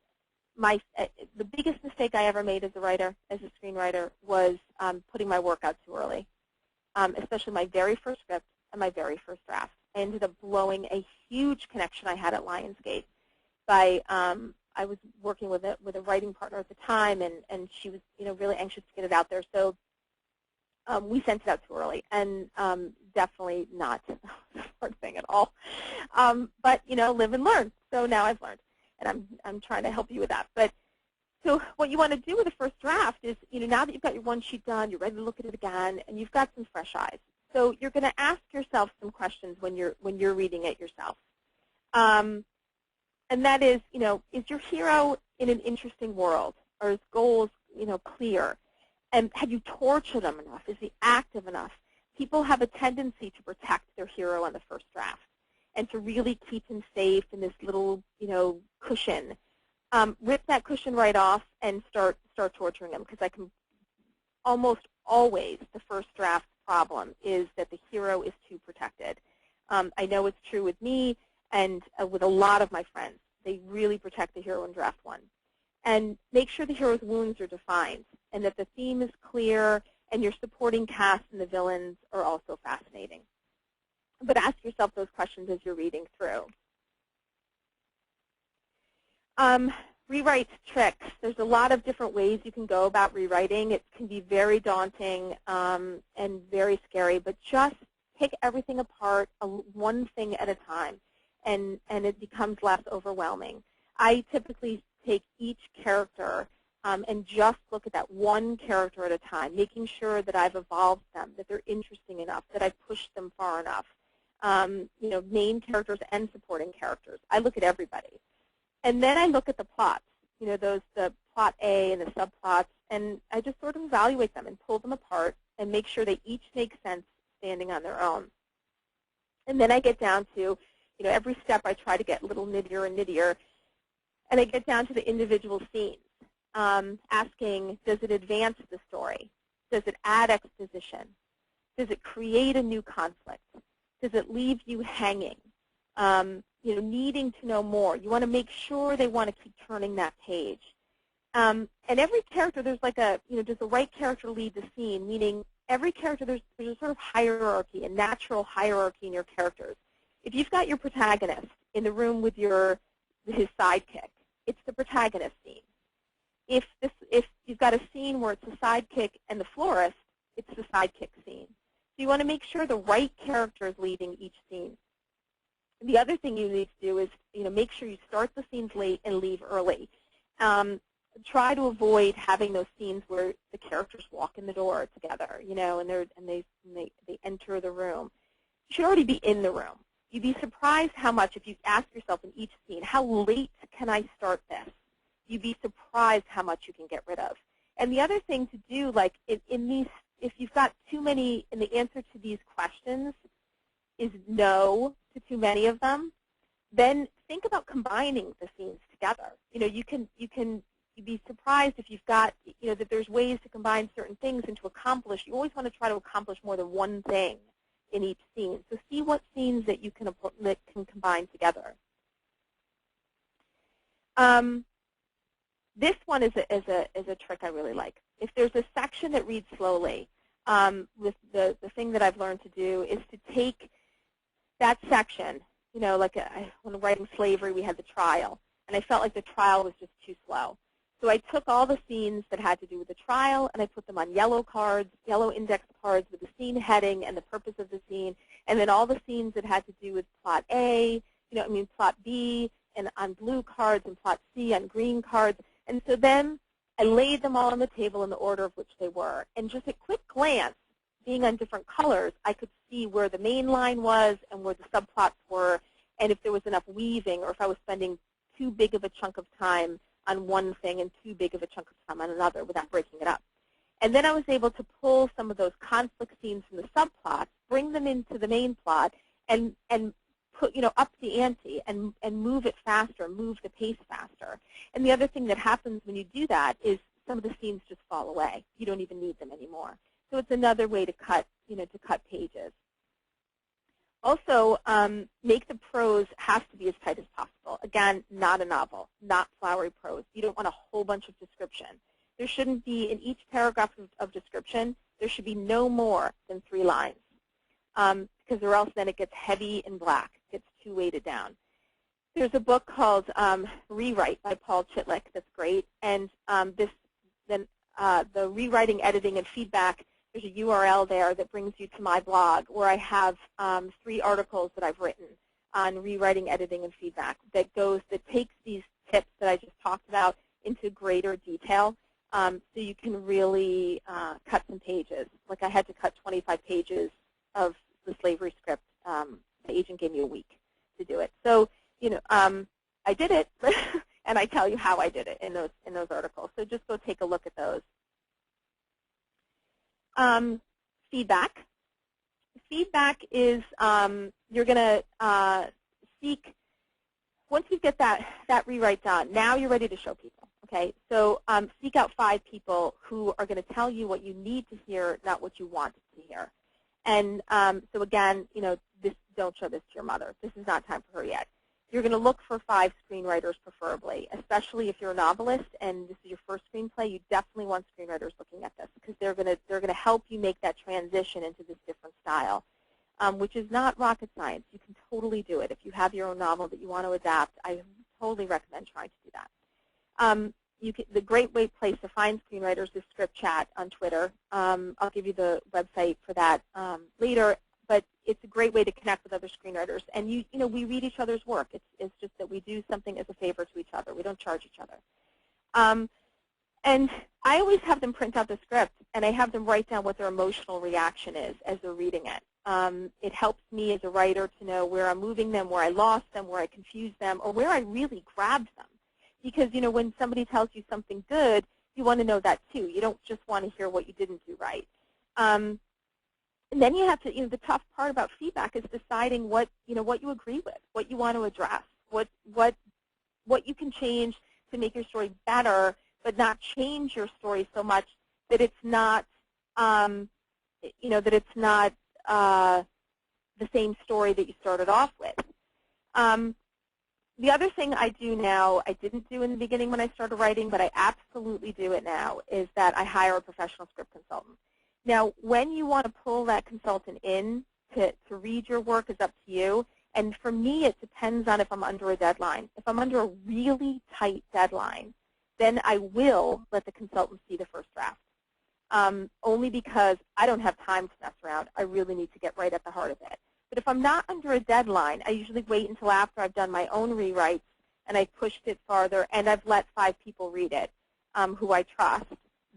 the biggest mistake I ever made as a writer, as a screenwriter, was putting my work out too early, especially my very first script and my very first draft. I ended up blowing a huge connection I had at Lionsgate. I was working with a writing partner at the time, and she was really anxious to get it out there. So we sent it out too early, and definitely not the smart thing at all. But live and learn. So now I've learned, and I'm trying to help you with that. But so what you want to do with the first draft is, now that you've got your one sheet done, you're ready to look at it again, and you've got some fresh eyes. So you're going to ask yourself some questions when you're reading it yourself. And that is, is your hero in an interesting world? his goals, clear? And have you tortured him enough? Is he active enough? People have a tendency to protect their hero on the first draft and to really keep him safe in this little, cushion. Rip that cushion right off and start torturing him, because I can almost always, the first draft problem is that the hero is too protected. I know it's true with me and with a lot of my friends. They really protect the hero in draft one. And make sure the hero's wounds are defined and that the theme is clear and your supporting cast and the villains are also fascinating. But ask yourself those questions as you're reading through. Rewrite tricks. There's a lot of different ways you can go about rewriting. It can be very daunting and very scary, but just pick everything apart one thing at a time, and it becomes less overwhelming. I typically take each character and just look at that one character at a time, making sure that I've evolved them, that they're interesting enough, that I've pushed them far enough. Main characters and supporting characters. I look at everybody. And then I look at the plots, the plot A and the subplots, and I just sort of evaluate them and pull them apart and make sure they each make sense standing on their own. And then I get down to, every step I try to get a little nittier and nittier, and I get down to the individual scenes, asking, does it advance the story? Does it add exposition? Does it create a new conflict? Does it leave you hanging? Needing to know more. You want to make sure they want to keep turning that page. And every character, there's like does the right character lead the scene? Meaning every character, there's a sort of hierarchy, a natural hierarchy in your characters. If you've got your protagonist in the room with his sidekick, it's the protagonist scene. If you've got a scene where it's the sidekick and the florist, it's the sidekick scene. So you want to make sure the right character is leading each scene. The other thing you need to do is, make sure you start the scenes late and leave early. Try to avoid having those scenes where the characters walk in the door together, and they enter the room. You should already be in the room. You'd be surprised how much, if you ask yourself in each scene, how late can I start this? You'd be surprised how much you can get rid of. And the other thing to do, like in these, if you've got too many, and the answer to these questions is no to too many of them, then think about combining the scenes together. You'd be surprised if you've got, that there's ways to combine certain things and to accomplish. You always want to try to accomplish more than one thing in each scene. So see what scenes that you can combine together. This one is a trick I really like. If there's a section that reads slowly, with the thing that I've learned to do is to take that section, when writing slavery, we had the trial, and I felt like the trial was just too slow. So I took all the scenes that had to do with the trial, and I put them on yellow cards, yellow index cards with the scene heading and the purpose of the scene, and then all the scenes that had to do with plot A, plot B, and on blue cards, and plot C on green cards. And so then I laid them all on the table in the order of which they were. And just at quick glance, being on different colors, I could see where the main line was and where the subplots were, and if there was enough weaving, or if I was spending too big of a chunk of time on one thing and too big of a chunk of time on another without breaking it up. And then I was able to pull some of those conflict scenes from the subplots, bring them into the main plot, and put, up the ante and move it faster, move the pace faster. And the other thing that happens when you do that is some of the scenes just fall away. You don't even need them anymore. So it's another way to cut, to cut pages. Also, make the prose has to be as tight as possible. Again, not a novel, not flowery prose. You don't want a whole bunch of description. There shouldn't be, in each paragraph of description, there should be no more than 3 lines, because or else then it gets heavy and black. It gets too weighted down. There's a book called Rewrite by Paul Chitlick that's great, and the rewriting, editing, and feedback, there's a URL there that brings you to my blog where I have 3 articles that I've written on rewriting, editing, and feedback that takes these tips that I just talked about into greater detail, so you can really cut some pages. Like I had to cut 25 pages of the slavery script. The agent gave me a week to do it. So, I did it. and I tell you how I did it in those articles. So just go take a look at those. Feedback. Feedback is you're going to seek, once you get that rewrite done, now you're ready to show people. Okay, so seek out 5 people who are going to tell you what you need to hear, not what you want to hear. And so again, don't show this to your mother. This is not time for her yet. You're going to look for 5 screenwriters preferably, especially if you're a novelist and this is your first screenplay. You definitely want screenwriters looking at this because they're going to help you make that transition into this different style, which is not rocket science. You can totally do it. If you have your own novel that you want to adapt, I totally recommend trying to do that. The great place to find screenwriters is Script Chat on Twitter. I'll give you the website for that later. But it's a great way to connect with other screenwriters. And we read each other's work. It's just that we do something as a favor to each other. We don't charge each other. And I always have them print out the script, and I have them write down what their emotional reaction is as they're reading it. It helps me as a writer to know where I'm moving them, where I lost them, where I confused them, or where I really grabbed them. Because when somebody tells you something good, you want to know that too. You don't just want to hear what you didn't do right. And then you have to, the tough part about feedback is deciding what you agree with, what you want to address, what you can change to make your story better, but not change your story so much that it's not, that it's not the same story that you started off with. The other thing I do now, I didn't do in the beginning when I started writing, but I absolutely do it now, is that I hire a professional script consultant. Now, when you want to pull that consultant in to read your work is up to you. And for me, it depends on if I'm under a deadline. If I'm under a really tight deadline, then I will let the consultant see the first draft, only because I don't have time to mess around. I really need to get right at the heart of it. But if I'm not under a deadline, I usually wait until after I've done my own rewrites and I've pushed it farther and I've let 5 people read it who I trust.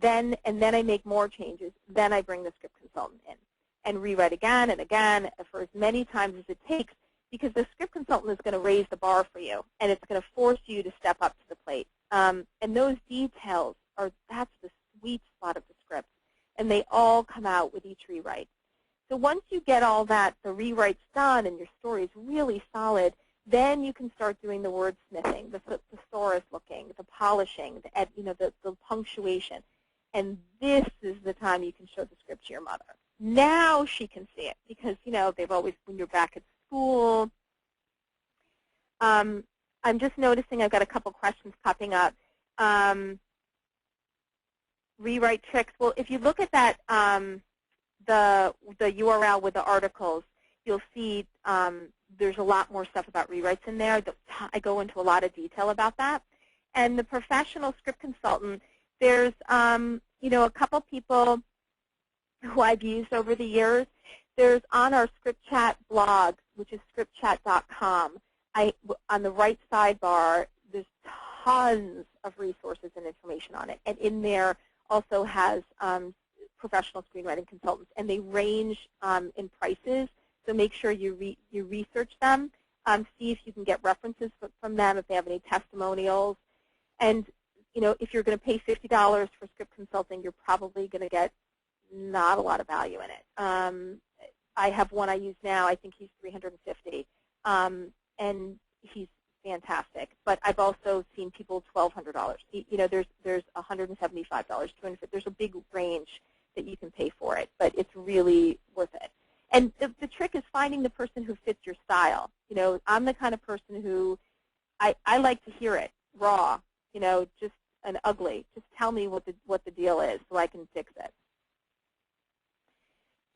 And then I make more changes. Then I bring the script consultant in and rewrite again and again for as many times as it takes, because the script consultant is going to raise the bar for you, and it's going to force you to step up to the plate. And those details that's the sweet spot of the script, and they all come out with each rewrite. So once you get all that, the rewrites done, and your story is really solid, then you can start doing the wordsmithing, the thesaurus looking, the polishing, the punctuation. And this is the time you can show the script to your mother. Now she can see it because, they've always, when you're back at school. I'm just noticing I've got a couple questions popping up. Rewrite tricks. Well, if you look at that, the URL with the articles, you'll see there's a lot more stuff about rewrites in there. I go into a lot of detail about that. And the professional script consultant, there's a couple people who I've used over the years. There's on our Script Chat blog, which is scriptchat.com. On the right sidebar, there's tons of resources and information on it. And in there also has professional screenwriting consultants, and they range in prices. So make sure you research them, see if you can get references from them, if they have any testimonials. And if you're going to pay $50 for script consulting, you're probably going to get not a lot of value in it. I have one I use now. I think he's $350, and he's fantastic. But I've also seen people $1,200. There's $175, $250. There's a big range that you can pay for it, but it's really worth it. And the trick is finding the person who fits your style. I'm the kind of person who I like to hear it raw. Just and ugly. Just tell me what the deal is so I can fix it.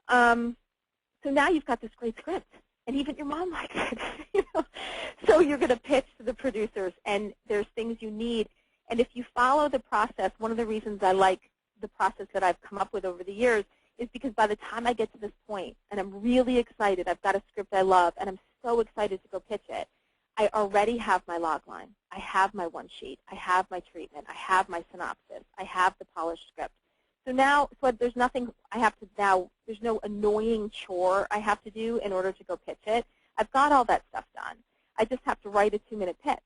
So now you've got this great script, and even your mom likes it. So you're going to pitch to the producers, and there's things you need. And if you follow the process, one of the reasons I like the process that I've come up with over the years is because by the time I get to this point, and I'm really excited, I've got a script I love, and I'm so excited to go pitch it, I already have my log line. I have my one sheet. I have my treatment. I have my synopsis. I have the polished script. So now, there's nothing I have to now, there's no annoying chore I have to do in order to go pitch it. I've got all that stuff done. I just have to write a 2-minute pitch.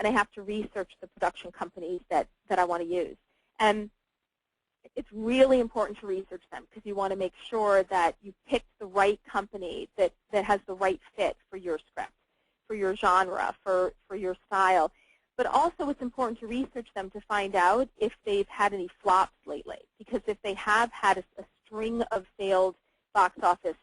and I have to research the production companies that I want to use. And it's really important to research them because you want to make sure that you pick the right company that has the right fit for your script, for your genre, for your style. But also it's important to research them to find out if they've had any flops lately. Because if they have had a string of failed box office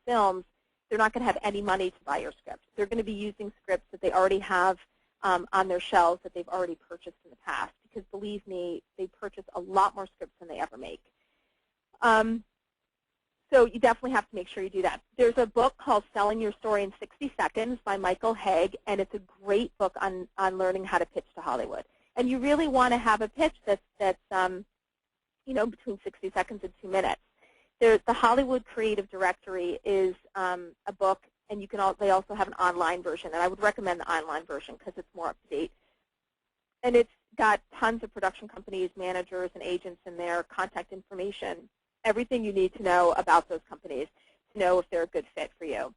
films, they're not going to have any money to buy your script. They're going to be using scripts that they already have on their shelves that they've already purchased in the past. Because believe me, they purchase a lot more scripts than they ever make. So you definitely have to make sure you do that. There's a book called Selling Your Story in 60 Seconds by Michael Haig, and it's a great book on learning how to pitch to Hollywood. And you really want to have a pitch that's you know, between 60 seconds and 2 minutes. The Hollywood Creative Directory is a book, and they also have an online version, and I would recommend the online version because it's more up to date. And it's got tons of production companies, managers, and agents in there, contact information, everything you need to know about those companies to know if they're a good fit for you.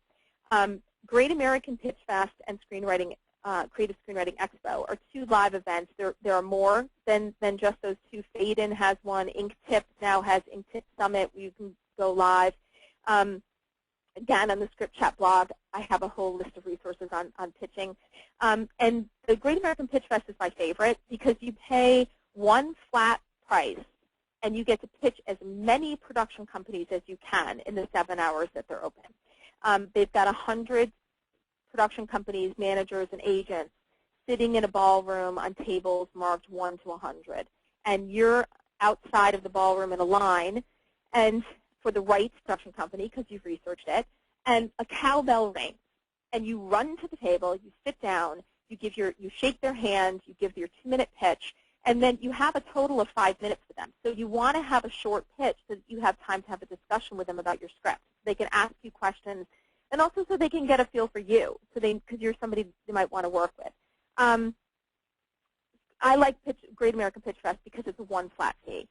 Great American Pitch Fest and Creative Screenwriting Expo are 2 live events. There are more than just those 2. Faden has one. Inktip now has Inktip Summit where you can go live. Again, on the Script Chat blog, I have a whole list of resources on pitching. And the Great American Pitch Fest is my favorite because you pay one flat price and you get to pitch as many production companies as you can in the 7 hours that they're open. They've got 100 production companies, managers, and agents sitting in a ballroom on tables marked 1 to 100. And you're outside of the ballroom in a line and for the right production company because you've researched it, and a cowbell rings. And you run to the table, you sit down, you shake their hand, you give your 2-minute pitch, and then you have a total of 5 minutes with them. So you want to have a short pitch so that you have time to have a discussion with them about your script. They can ask you questions, and also so they can get a feel for you, because you're somebody they might want to work with. I like Great American Pitch Fest because it's a one flat fee.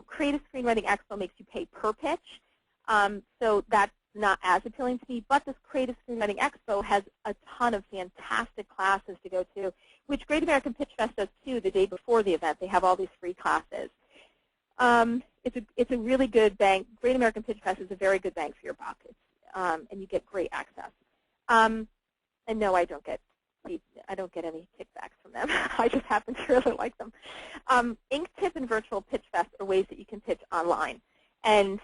Creative Screenwriting Expo makes you pay per pitch, so that's not as appealing to me. But this Creative Screenwriting Expo has a ton of fantastic classes to go to, which Great American Pitch Fest does too. The day before the event, they have all these free classes. It's a really good bang. Great American Pitch Fest is a very good bang for your buck, and you get great access. And no, I don't get any kickbacks from them. I just happen to really like them. Inktip and Virtual Pitch Fest are ways that you can pitch online. And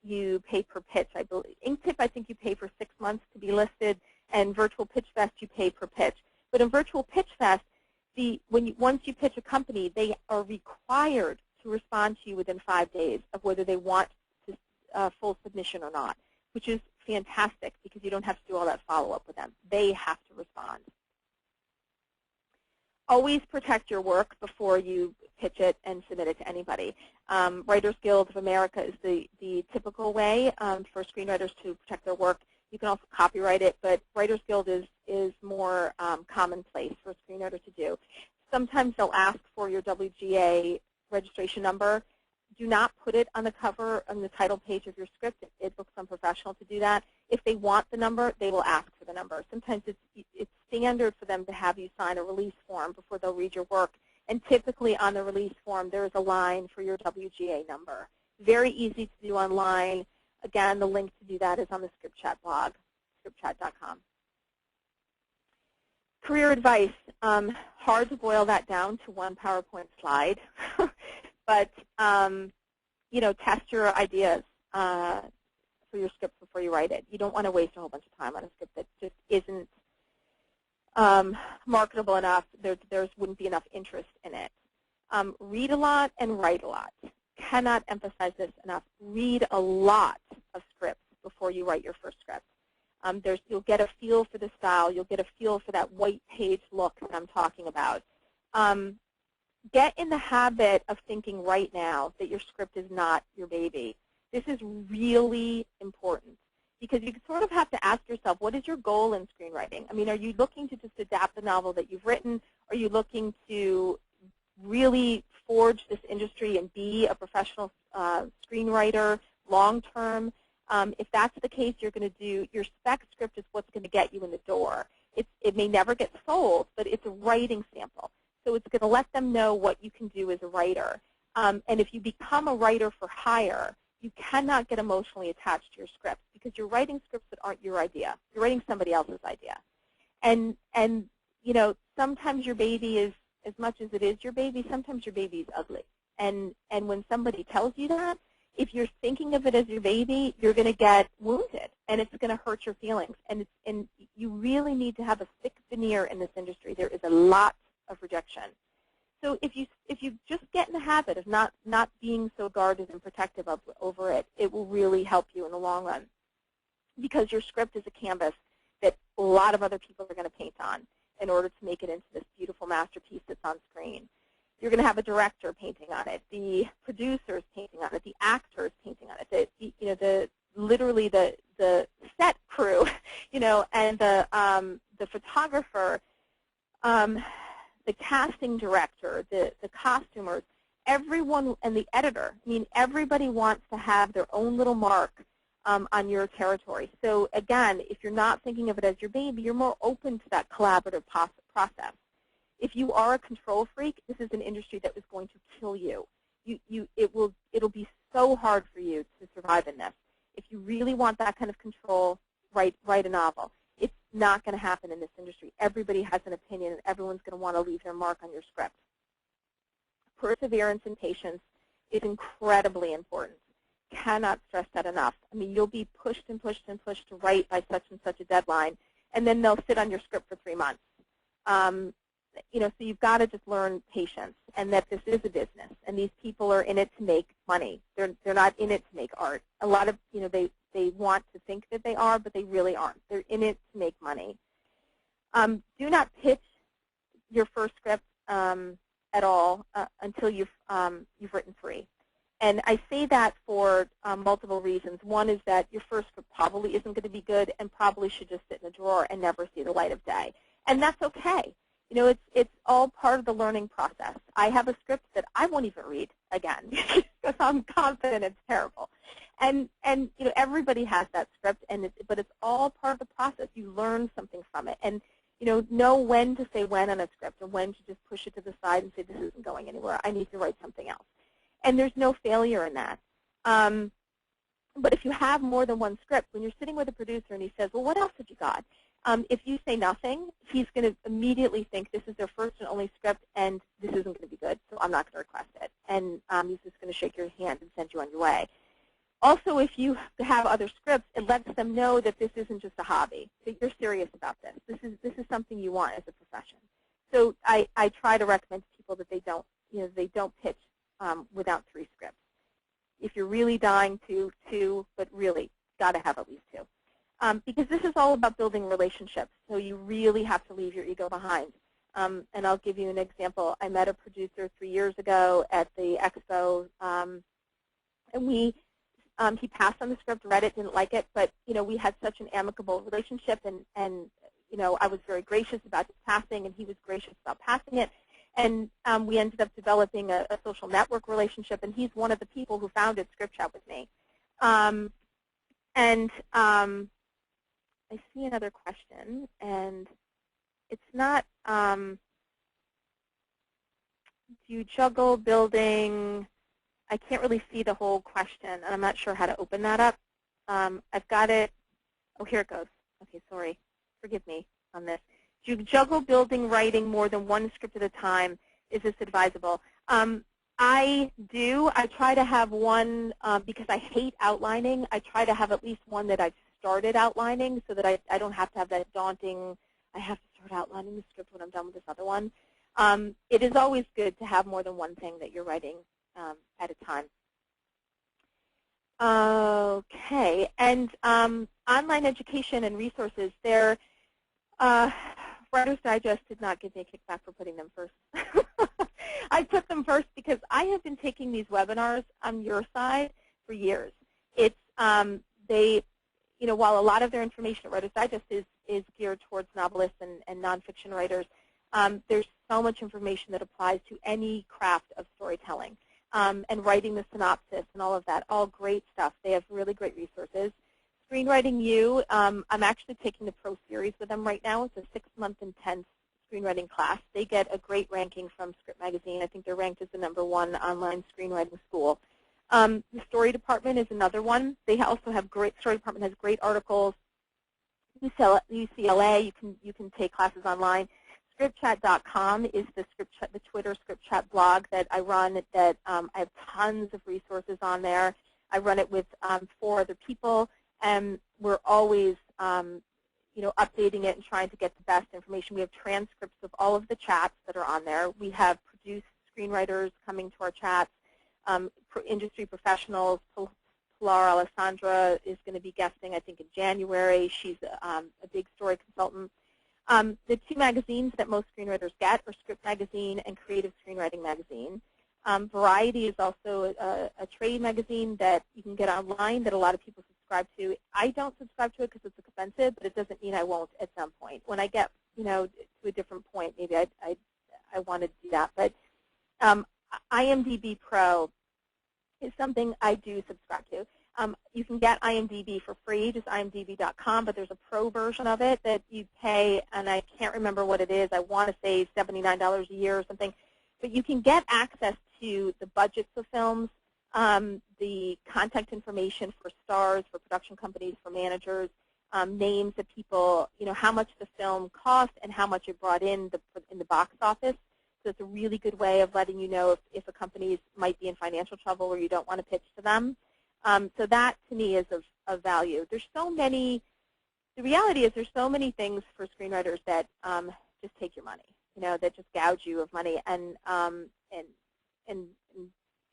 you pay per pitch, I believe. Inktip, I think you pay for 6 months to be listed, and Virtual Pitch Fest, you pay per pitch. But in Virtual Pitch Fest, once you pitch a company, they are required to respond to you within 5 days of whether they want full submission or not, which is fantastic because you don't have to do all that follow-up with them. They have to respond. Always protect your work before you pitch it and submit it to anybody. Writers Guild of America is the typical way for screenwriters to protect their work. You can also copyright it, but Writers Guild is more commonplace for a screenwriter to do. Sometimes they'll ask for your WGA registration number. Do not put it on the cover, on the title page of your script. It looks unprofessional to do that. If they want the number, they will ask for the number. Sometimes it's standard for them to have you sign a release form before they'll read your work. And typically on the release form, there is a line for your WGA number. Very easy to do online. Again, the link to do that is on the Script Chat blog, scriptchat.com. Career advice. Hard to boil that down to one PowerPoint slide. But, test your ideas for your script before you write it. You don't want to waste a whole bunch of time on a script that just isn't marketable enough. There wouldn't be enough interest in it. Read a lot and write a lot. Cannot emphasize this enough. Read a lot of scripts before you write your first script. You'll get a feel for the style. You'll get a feel for that white page look that I'm talking about. Get in the habit of thinking right now that your script is not your baby. This is really important because you sort of have to ask yourself, what is your goal in screenwriting? I mean, are you looking to just adapt the novel that you've written? Are you looking to really forge this industry and be a professional screenwriter long-term? If that's the case, you're going to do your spec script is what's going to get you in the door. It may never get sold, but it's a writing sample. So it's going to let them know what you can do as a writer. And if you become a writer for hire, you cannot get emotionally attached to your scripts because you're writing scripts that aren't your idea. You're writing somebody else's idea. And you know, sometimes your baby is, as much as it is your baby, sometimes your baby is ugly. And when somebody tells you that, if you're thinking of it as your baby, you're going to get wounded, and it's going to hurt your feelings. And you really need to have a thick veneer in this industry. There is a lot of rejection. So if you just get in the habit of not being so guarded and protective over it, it will really help you in the long run, because your script is a canvas that a lot of other people are going to paint on in order to make it into this beautiful masterpiece that's on screen. You're going to have a director painting on it, the producers painting on it, the actors painting on it, literally the set crew, you know, and the photographer, the casting director, the costumers, everyone, and the editor. I mean, everybody wants to have their own little mark on your territory. So again, if you're not thinking of it as your baby, you're more open to that collaborative process. If you are a control freak, this is an industry that is going to kill you. It'll be so hard for you to survive in this. If you really want that kind of control, write a novel. It's not going to happen in this industry. Everybody has an opinion, and everyone's going to want to leave their mark on your script. Perseverance and patience is incredibly important. Cannot stress that enough. I mean, you'll be pushed and pushed and pushed to write by such and such a deadline, and then they'll sit on your script for 3 months. You know, so you've got to just learn patience, and that this is a business, and these people are in it to make money. They're not in it to make art. A lot of, you know, they want to think that they are, but they really aren't. They're in it to make money. Do not pitch your first script at all until you've written 3. And I say that for multiple reasons. One is that your first script probably isn't going to be good and probably should just sit in a drawer and never see the light of day. And that's okay. You know, it's all part of the learning process. I have a script that I won't even read again because I'm confident it's terrible. And you know, everybody has that script, but it's all part of the process. You learn something from it, and you know when to say when on a script, and when to just push it to the side and say this isn't going anywhere. I need to write something else. And there's no failure in that. But if you have more than one script, when you're sitting with a producer and he says, well, what else have you got? If you say nothing, he's going to immediately think this is their first and only script, and this isn't going to be good, so I'm not going to request it. And he's just going to shake your hand and send you on your way. Also, if you have other scripts, it lets them know that this isn't just a hobby, that you're serious about this. This is something you want as a profession. So I try to recommend to people that they don't pitch without 3 scripts. If you're really dying to, 2, but really got to have at least 2. Because this is all about building relationships, so you really have to leave your ego behind. And I'll give you an example. I met a producer 3 years ago at the expo, and he passed on the script, read it, didn't like it, but you know, we had such an amicable relationship, and you know, I was very gracious about his passing, and he was gracious about passing it. And we ended up developing a social network relationship, and he's one of the people who founded Script Chat with me. I see another question, and it's not, do you juggle building? I can't really see the whole question, and I'm not sure how to open that up. I've got it. Oh, here it goes. Okay, sorry. Forgive me on this. Do you juggle building, writing more than one script at a time? Is this advisable? I do. I try to have one, because I hate outlining, I try to have at least one that I've started outlining so that I don't have to have that daunting, I have to start outlining the script when I'm done with this other one. It is always good to have more than one thing that you're writing at a time. Okay, and online education and resources, there, Writer's Digest did not give me a kickback for putting them first. I put them first because I have been taking these webinars on your side for years. It's you know, while a lot of their information at Writer's Digest is geared towards novelists and nonfiction writers, there's so much information that applies to any craft of storytelling and writing the synopsis and all of that, all great stuff. They have really great resources. Screenwriting U, I'm actually taking the Pro Series with them right now. It's a 6-month intense screenwriting class. They get a great ranking from Script Magazine. I think they're ranked as the #1 online screenwriting school. The Story Department is another one. They also have great, Story Department has great articles. UCLA, you can take classes online. ScriptChat.com is the Twitter Script Chat blog that I run. That I have tons of resources on there. I run it with 4 other people, and we're always updating it and trying to get the best information. We have transcripts of all of the chats that are on there. We have produced screenwriters coming to our chats, industry professionals. Pilar Alessandra is going to be guesting, I think, in January. She's a big story consultant. The 2 magazines that most screenwriters get are Script Magazine and Creative Screenwriting Magazine. Variety is also a trade magazine that you can get online that a lot of people subscribe to. I don't subscribe to it because it's expensive, but it doesn't mean I won't at some point. When I get to a different point, maybe I want to do that. But IMDb Pro is something I do subscribe to. You can get IMDb for free, just imdb.com, but there's a pro version of it that you pay, and I can't remember what it is. I want to say $79 a year or something. But you can get access to the budgets of films, the contact information for stars, for production companies, for managers, names of people, how much the film cost and how much it brought in the box office. So it's a really good way of letting you know if a company might be in financial trouble or you don't want to pitch to them. So that, to me, is of value. There's so many. The reality is there's so many things for screenwriters that just take your money, that just gouge you of money, and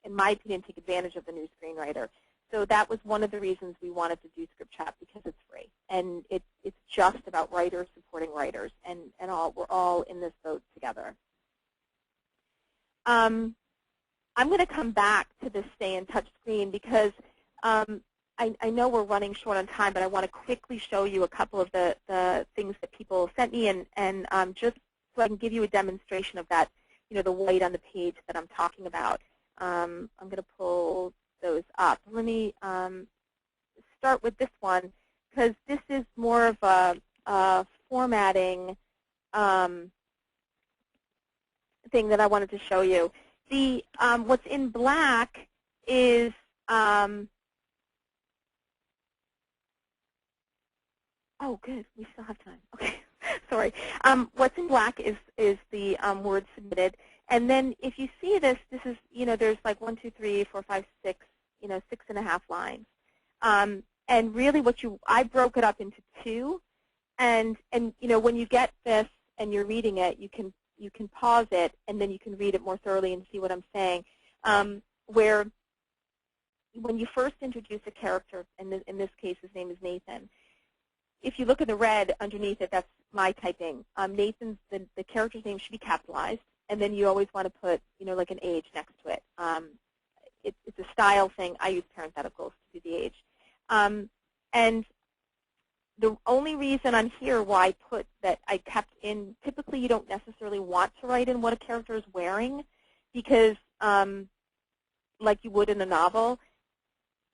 in my opinion, take advantage of the new screenwriter. So that was one of the reasons we wanted to do Script Chat, because it's free, and it's just about writers supporting writers, and we're all in this boat together. I'm going to come back to this Stay in Touch screen because I know we're running short on time, but I want to quickly show you a couple of the things that people sent me, and just so I can give you a demonstration of that, the white on the page that I'm talking about. I'm going to pull those up. Let me start with this one, because this is more of a formatting thing that I wanted to show you. The what's in black is oh, good. We still have time. Okay, sorry. What's in black is the word submitted, and then if you see this, this is there's like 1, 2, 3, 4, 5, 6, 6.5 lines, and really I broke it up into 2, and when you get this and you're reading it, you can pause it, and then you can read it more thoroughly and see what I'm saying. Where when you first introduce a character, and in this case his name is Nathan, if you look at the red underneath it, that's my typing. Nathan's, the character's name should be capitalized, and then you always want to put like an age next to it. It's a style thing. I use parentheticals to do the age. And the only reason on here why I kept in, typically you don't necessarily want to write in what a character is wearing, because like you would in a novel,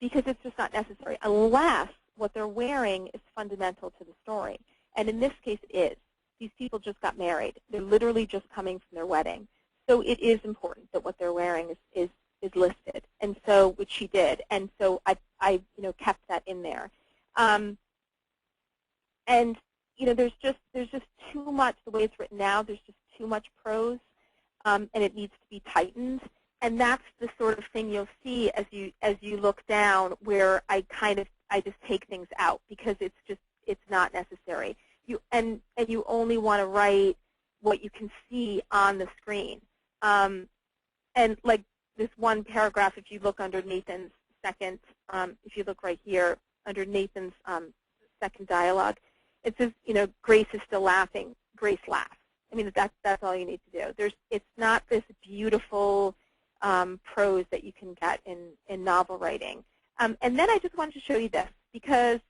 because it's just not necessary, unless what they're wearing is fundamental to the story. And in this case it is. These people just got married. They're literally just coming from their wedding. So it is important that what they're wearing is listed, and so, which she did. And so I kept that in there. And there's just too much, the way it's written now, there's just too much prose, and it needs to be tightened. And that's the sort of thing you'll see as you look down, where I just take things out, because it's not necessary. You only want to write what you can see on the screen. And like this one paragraph, if you look under Nathan's second, if you look right here under Nathan's second dialogue, it says, Grace is still laughing. Grace laughs. I mean, that's all you need to do. It's not this beautiful prose that you can get in novel writing. And then I just wanted to show you this, because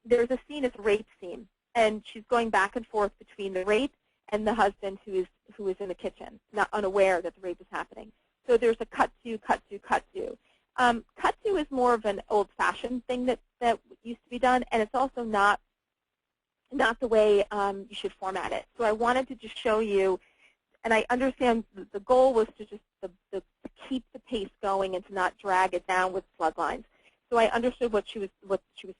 there's a scene, it's a rape scene, and she's going back and forth between the rape and the husband who is in the kitchen, not unaware that the rape is happening. So there's a cut to, cut to, cut to. Cut to is more of an old-fashioned thing that used to be done, and it's also not the way you should format it. So I wanted to just show you, and I understand the goal was to just to keep the pace going and to not drag it down with slug lines. So I understood what she was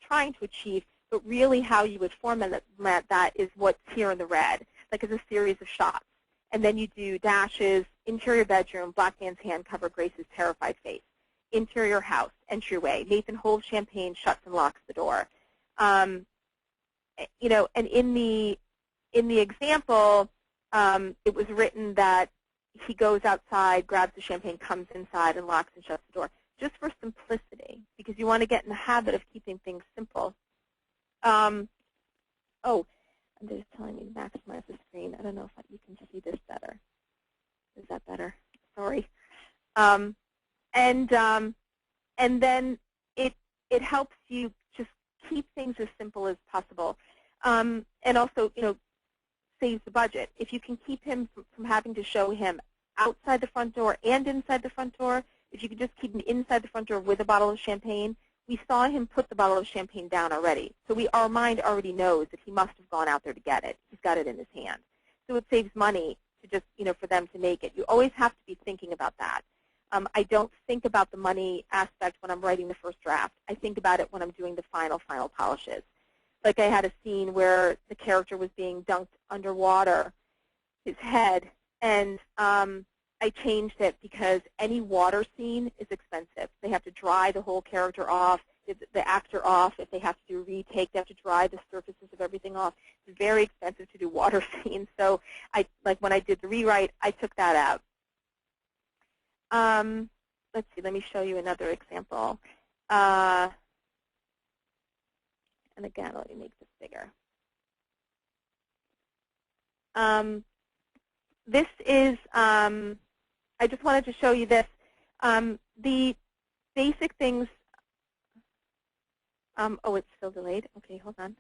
trying to achieve, but really how you would format that is what's here in the red, like as a series of shots. And then you do dashes, interior bedroom, black man's hand cover Grace's terrified face, interior house, entryway, Nathan holds champagne, shuts and locks the door. You know, and in the example, it was written that he goes outside, grabs the champagne, comes inside, and locks and shuts the door, just for simplicity, because you want to get in the habit of keeping things simple. Oh, and they're just telling me to maximize the screen. I don't know if you can see this better. Is that better? Sorry. And then it helps you just keep things as simple as possible, and also, you know, saves the budget. If you can keep him from having to show him outside the front door and inside the front door, if you could just keep him inside the front door with a bottle of champagne, we saw him put the bottle of champagne down already. So our mind already knows that he must have gone out there to get it. He's got it in his hand. So it saves money to just, you know, for them to make it. You always have to be thinking about that. I don't think about the money aspect when I'm writing the first draft. I think about it when I'm doing the final polishes. Like I had a scene where the character was being dunked underwater, his head, and I changed it because any water scene is expensive. They have to dry the whole character off, the actor off. If they have to do a retake, they have to dry the surfaces of everything off. It's very expensive to do water scenes. So like when I did the rewrite, I took that out. Let's see, let me show you another example. And again, let me make this bigger. This is, I just wanted to show you this. The basic things, oh, it's still delayed. Okay, hold on.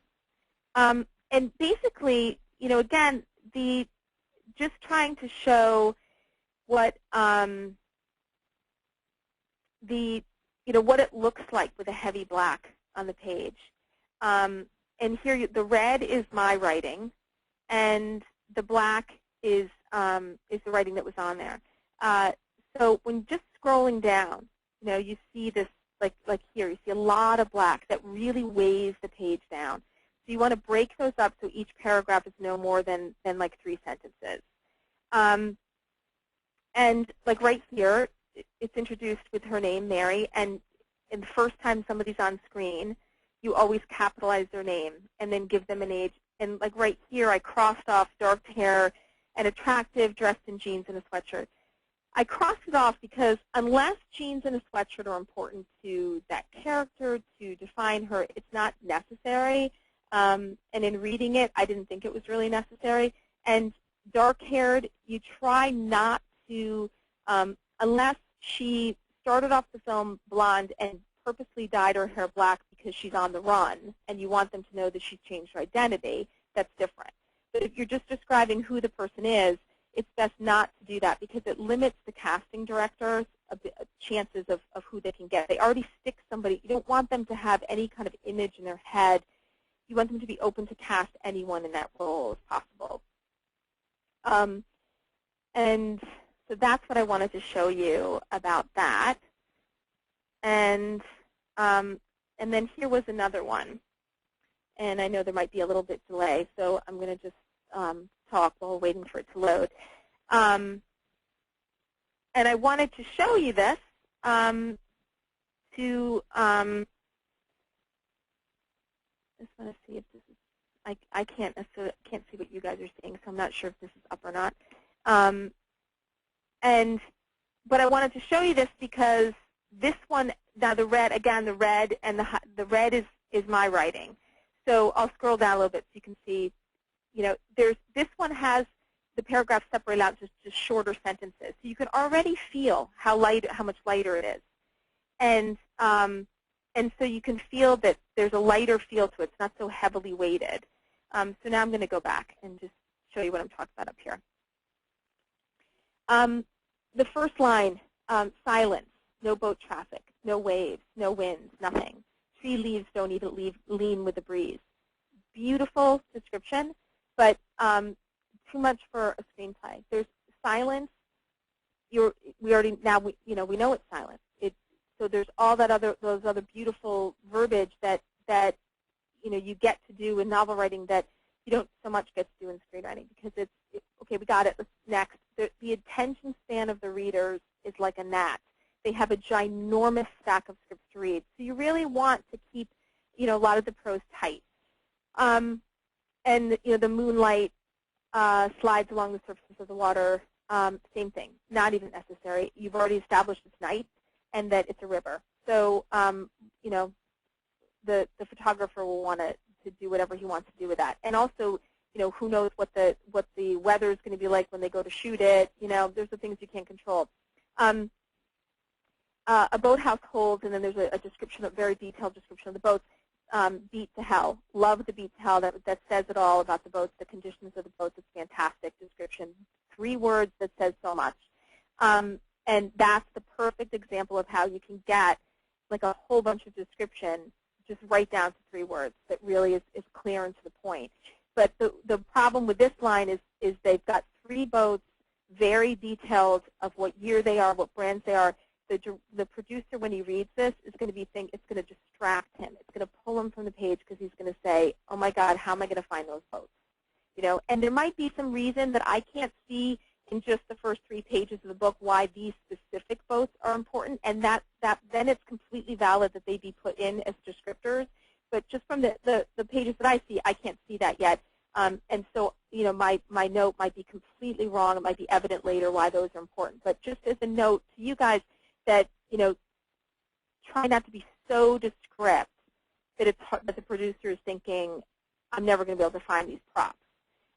And basically, you know, again, just trying to show what what it looks like with a heavy black on the page. And here, the red is my writing, and the black is the writing that was on there. So when just scrolling down, you know, you see this, like here, you see a lot of black that really weighs the page down. So you want to break those up so each paragraph is no more than like 3 sentences. And like right here, it's introduced with her name, Mary, and the first time somebody's on screen, you always capitalize their name and then give them an age. And like right here, I crossed off dark hair and attractive, dressed in jeans and a sweatshirt. I crossed it off because unless jeans and a sweatshirt are important to that character, to define her, it's not necessary. And in reading it, I didn't think it was really necessary. And dark-haired, you try not to, unless she started off the film blonde and purposely dyed her hair black because she's on the run and you want them to know that she's changed her identity, that's different. But if you're just describing who the person is, it's best not to do that because it limits the casting directors' chances of who they can get. They already stick somebody. You don't want them to have any kind of image in their head. You want them to be open to cast anyone in that role as possible. And so that's what I wanted to show you about that. And then here was another one. And I know there might be a little bit delay, so I'm going to just talk while waiting for it to load. And I wanted to show you this just want to see if this is, I can't necessarily, can't see what you guys are seeing, so I'm not sure if this is up or not. But I wanted to show you this because this one, now the red, again, the red and the red is my writing. So I'll scroll down a little bit so you can see, you know, this one has the paragraph separated out just shorter sentences. So you can already feel how much lighter it is. And so you can feel that there's a lighter feel to it. It's not so heavily weighted. So now I'm going to go back and just show you what I'm talking about up here. The first line, silence, no boat traffic, no waves, no winds, nothing. sea leaves don't even lean with the breeze. Beautiful description, but too much for a screenplay. There's silence. We already now we know it's silent. So there's all those other beautiful verbiage that you get to do in novel writing that you don't so much get to do in screenwriting, because okay, we got it. Let's next. The attention span of the readers is like a gnat. They have a ginormous stack of scripts to read. So you really want to keep a lot of the prose tight. And the moonlight slides along the surface of the water. Same thing. Not even necessary. You've already established it's night and that it's a river. So the photographer will want to do whatever he wants to do with that. And also, who knows what the weather is going to be like when they go to shoot it. There's the things you can't control. A boathouse holds, and then there's a description, a very detailed description of the boats. Beat to hell. Love the beat to hell. That says it all about the boats, the conditions of the boats. It's a fantastic description. 3 words that says so much. And that's the perfect example of how you can get like a whole bunch of description just right down to 3 words that really is clear and to the point. But the problem with this line is they've got 3 boats, very detailed of what year they are, what brands they are. The producer, when he reads this, is going to be thinking it's going to distract him. It's going to pull him from the page because he's going to say, "Oh my God, how am I going to find those boats?" And there might be some reason that I can't see in just the first 3 pages of the book why these specific boats are important, and that then it's completely valid that they be put in as descriptors. But just from the pages that I see, I can't see that yet. And so, my note might be completely wrong. It might be evident later why those are important. But just as a note to you guys that, try not to be so descriptive that it's hard, that the producer is thinking, I'm never going to be able to find these props.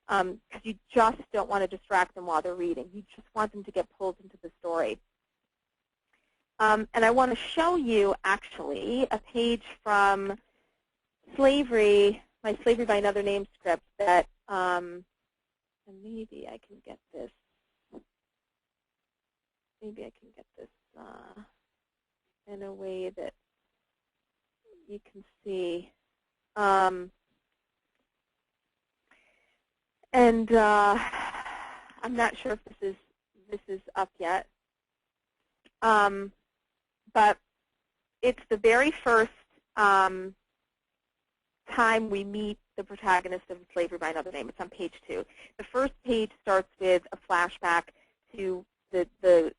Because you just don't want to distract them while they're reading. You just want them to get pulled into the story. And I want to show you, actually, a page from Slavery, my Slavery by Another Name script that, and maybe I can get this. Maybe I can get this in a way that you can see. And I'm not sure if this is up yet, but it's the very first time we meet the protagonist of Slavery by Another Name. It's on page 2. The first page starts with a flashback to the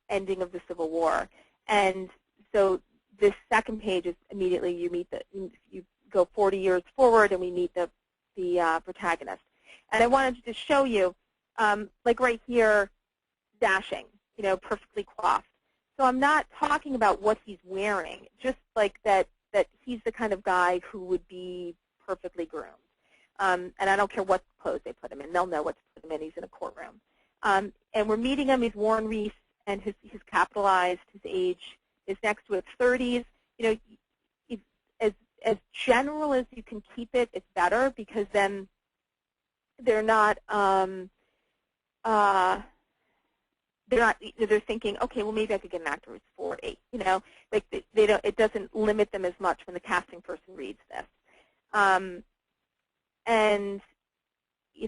ending of the Civil War, and so this second page is immediately you go 40 years forward, and we meet the protagonist. And I wanted to just show you, like right here, dashing, perfectly coiffed. So I'm not talking about what he's wearing, just like that he's the kind of guy who would be perfectly groomed. And I don't care what clothes they put him in. They'll know what to put him in. He's in a courtroom. And we're meeting him. He's worn wreaths, and he's capitalized. His age is next to his 30s. As general as you can keep it, it's better, because then they're not they're thinking, okay, well, maybe I could get an actor who's 40. Like they don't. It doesn't limit them as much when the casting person reads this. And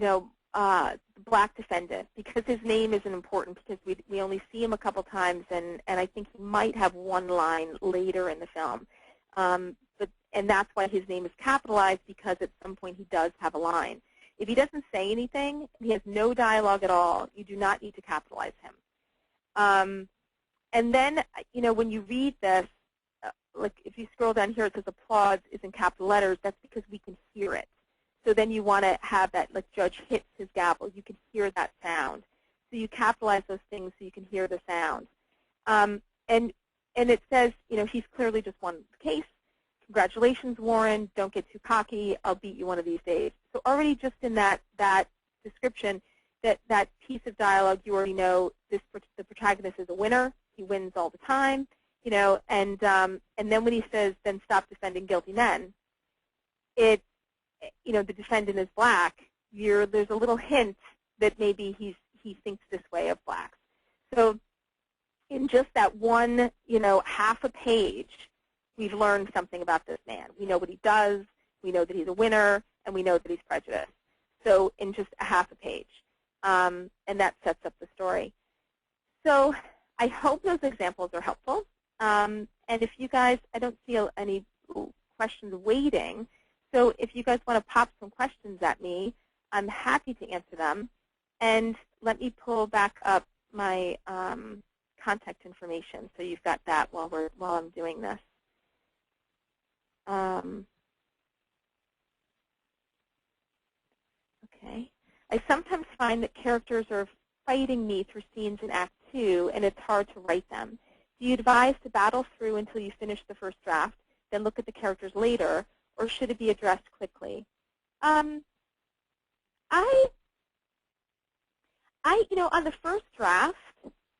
the black defendant, because his name isn't important, because we only see him a couple times, and I think he might have one line later in the film. And that's why his name is capitalized, because at some point he does have a line. If he doesn't say anything, he has no dialogue at all, you do not need to capitalize him. And then, when you read this, like if you scroll down here, it says applause is in capital letters. That's because we can hear it. So then you want to have that, like judge hits his gavel, you can hear that sound. So you capitalize those things so you can hear the sound. And it says, he's clearly just won the case. Congratulations, Warren. Don't get too cocky. I'll beat you one of these days. So already just in that description, that piece of dialogue, you already know the protagonist is a winner. He wins all the time. And then when he says, then stop defending guilty men, the defendant is black. There's a little hint that maybe he thinks this way of blacks. So in just that one, half a page, we've learned something about this man. We know what he does, we know that he's a winner, and we know that he's prejudiced. So in just a half a page. And that sets up the story. So I hope those examples are helpful. And if you guys, I don't see any questions waiting. So if you guys want to pop some questions at me, I'm happy to answer them. And let me pull back up my contact information so you've got that while I'm doing this. Okay. I sometimes find that characters are fighting me through scenes in Act 2, and it's hard to write them. Do you advise to battle through until you finish the first draft, then look at the characters later, or should it be addressed quickly? On the first draft,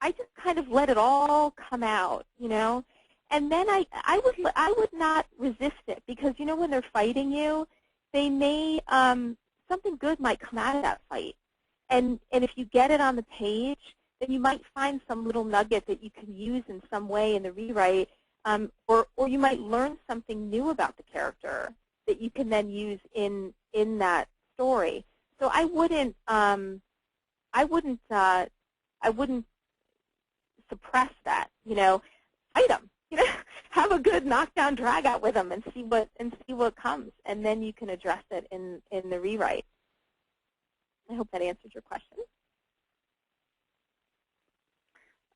I just kind of let it all come out, and then I would not resist it, because when they're fighting you, they may something good might come out of that fight, and if you get it on the page, then you might find some little nugget that you can use in some way in the rewrite, or you might learn something new about the character that you can then use in that story. So I wouldn't suppress that. Fight them. Have a good knockdown drag out with them and see what comes, and then you can address it in the rewrite. I hope that answered your question.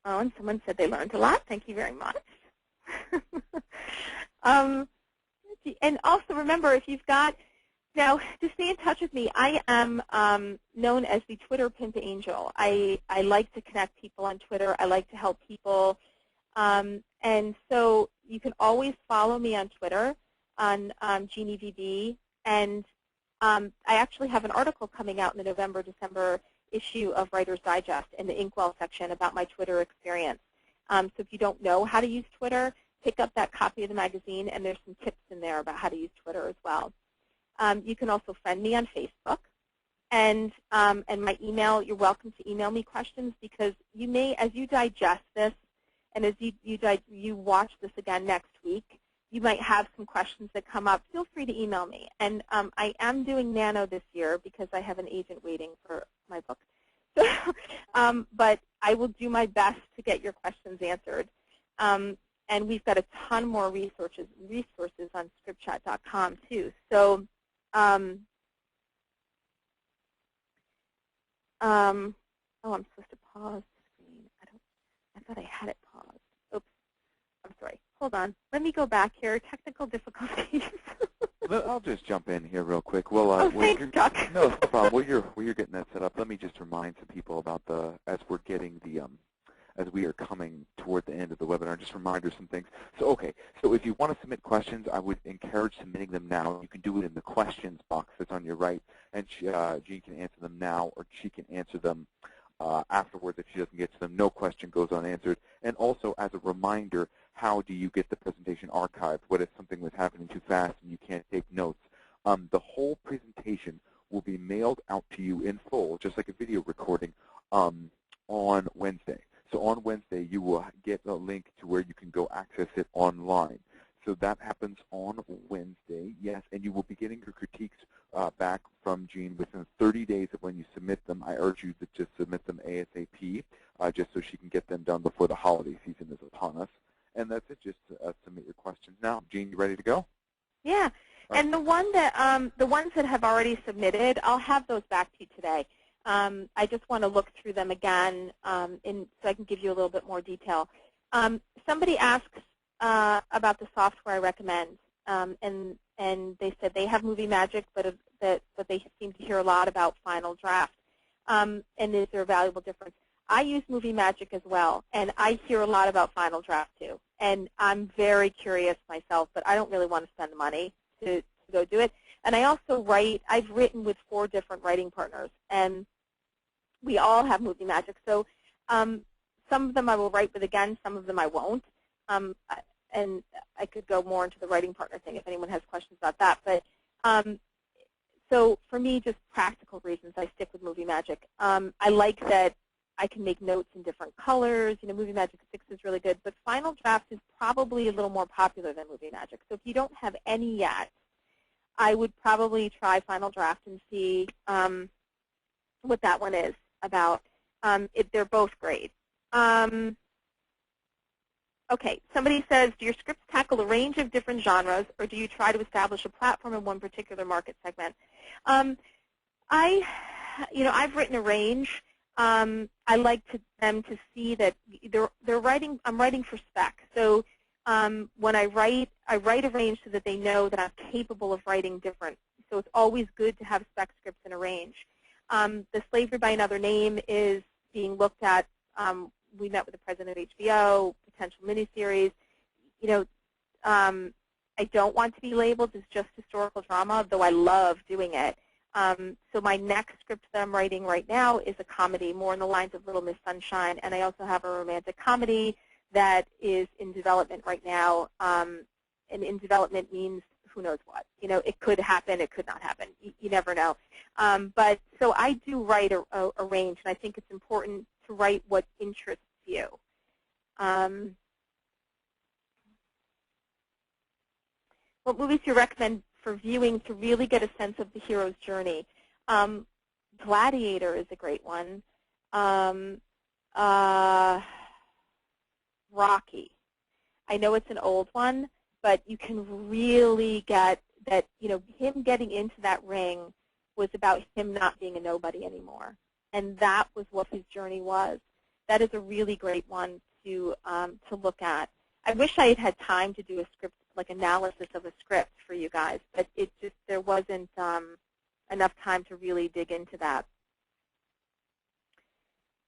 Oh, and someone said they learned a lot. Thank you very much. And also remember, if you've got, now to stay in touch with me, I am known as the Twitter Pimp Angel. I like to connect people on Twitter. I like to help people. And so you can always follow me on Twitter on GenieVB. And I actually have an article coming out in the November-December issue of Writer's Digest in the Inkwell section about my Twitter experience. So if you don't know how to use Twitter, pick up that copy of the magazine, and there's some tips in there about how to use Twitter as well. You can also friend me on Facebook. And my email, you're welcome to email me questions, because you may, as you digest this, and as you watch this again next week, you might have some questions that come up. Feel free to email me. And I am doing Nano this year because I have an agent waiting for my book. So, but I will do my best to get your questions answered. And we've got a ton more resources on scriptchat.com too. So, oh, I'm supposed to pause the screen. I thought I had it paused. Oops. I'm sorry. Hold on. Let me go back here. Technical difficulties. I'll just jump in here real quick. Well, thanks, Chuck. No, it's no problem. While you're getting that set up, let me just remind some people about as we're getting as we are coming toward the end of the webinar, just reminders some things. So, okay, so if you want to submit questions, I would encourage submitting them now. You can do it in the questions box that's on your right, and Jean can answer them now, or she can answer them afterwards if she doesn't get to them. No question goes unanswered. And also, as a reminder, how do you get the presentation archived? What if something was happening too fast and you can't take notes? The whole presentation will be mailed out to you in full, just like a video recording, on Wednesday. So on Wednesday, you will get a link to where you can go access it online. So that happens on Wednesday, yes, and you will be getting your critiques back from Jean within 30 days of when you submit them. I urge you to just submit them ASAP, just so she can get them done before the holiday season is upon us. And that's it. Just submit your questions now. Jean, you ready to go? Yeah. And the ones that have already submitted, I'll have those back to you today. I just want to look through them again so I can give you a little bit more detail. Somebody asks about the software I recommend, and they said they have Movie Magic, but they seem to hear a lot about Final Draft. And is there a valuable difference? I use Movie Magic as well, and I hear a lot about Final Draft too. And I'm very curious myself, but I don't really want to spend the money to go do it. And I also write, I've written with 4 different writing partners, and we all have Movie Magic. So some of them I will write with again, some of them I won't. And I could go more into the writing partner thing if anyone has questions about that. But so for me, just practical reasons, I stick with Movie Magic. I like that I can make notes in different colors. Movie Magic 6 is really good, but Final Draft is probably a little more popular than Movie Magic. So if you don't have any yet, I would probably try Final Draft and see what that one is about. They're both great. Okay, somebody says, do your scripts tackle a range of different genres, or do you try to establish a platform in one particular market segment? I've written a range. I like them to see that they're writing. I'm writing for spec. So when I write a range so that they know that I'm capable of writing different. So it's always good to have spec scripts in a range. The Slavery by Another Name is being looked at. We met with the president of HBO, potential miniseries. I don't want to be labeled as just historical drama, though I love doing it. So my next script that I'm writing right now is a comedy, more in the lines of Little Miss Sunshine, and I also have a romantic comedy that is in development right now. And in development means who knows what. It could happen, it could not happen. You never know. But so I do write a range, and I think it's important to write what interests you. What movies do you recommend for viewing to really get a sense of the hero's journey? Gladiator is a great one. Rocky. I know it's an old one, but you can really get that, him getting into that ring was about him not being a nobody anymore. And that was what his journey was. That is a really great one to look at. I wish I had had time to do a script, like analysis of a script for you guys, but there wasn't enough time to really dig into that.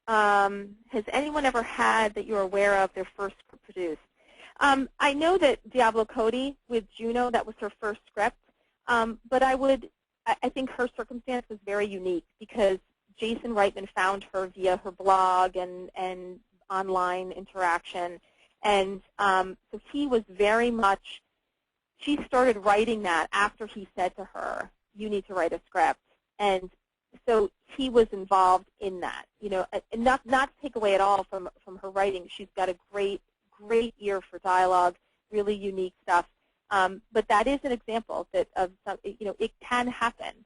Has anyone ever had, that you're aware of, their first script produced? I know that Diablo Cody with Juno, that was her first script, but I think her circumstance was very unique because Jason Reitman found her via her blog and online interaction. And so he was very much, she started writing that after he said to her, you need to write a script. And so he was involved in that. And not to take away at all from her writing. She's got a great ear for dialogue, really unique stuff. But that is an example of some, it can happen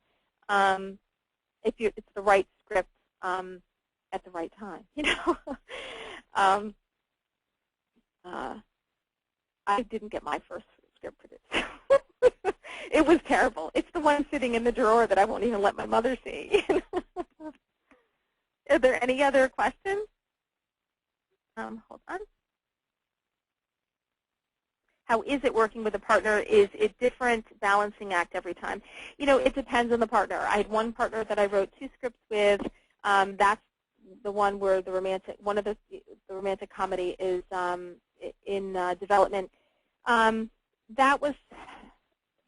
if it's the right script at the right time. I didn't get my first script produced. It was terrible. It's the one sitting in the drawer that I won't even let my mother see. Are there any other questions? Hold on. How is it working with a partner? Is it different balancing act every time? It depends on the partner. I had one partner that I wrote 2 scripts with. That's the one where the romantic comedy is in development.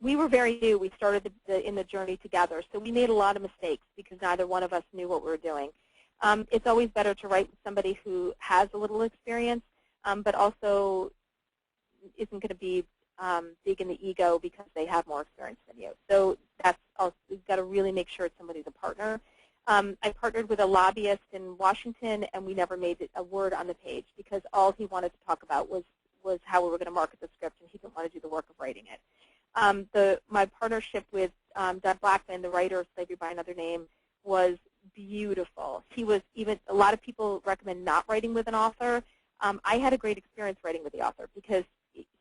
We were very new. We started in the journey together, so we made a lot of mistakes because neither one of us knew what we were doing. It's always better to write with somebody who has a little experience, but also isn't going to be big in the ego because they have more experience than you. So that's also, you've got to really make sure it's somebody who's a partner. I partnered with a lobbyist in Washington, and we never made a word on the page because all he wanted to talk about was how we were going to market the script, and he didn't want to do the work of writing it. My partnership with Doug Blackman, the writer of Slavery by Another Name, was beautiful. A lot of people recommend not writing with an author. I had a great experience writing with the author because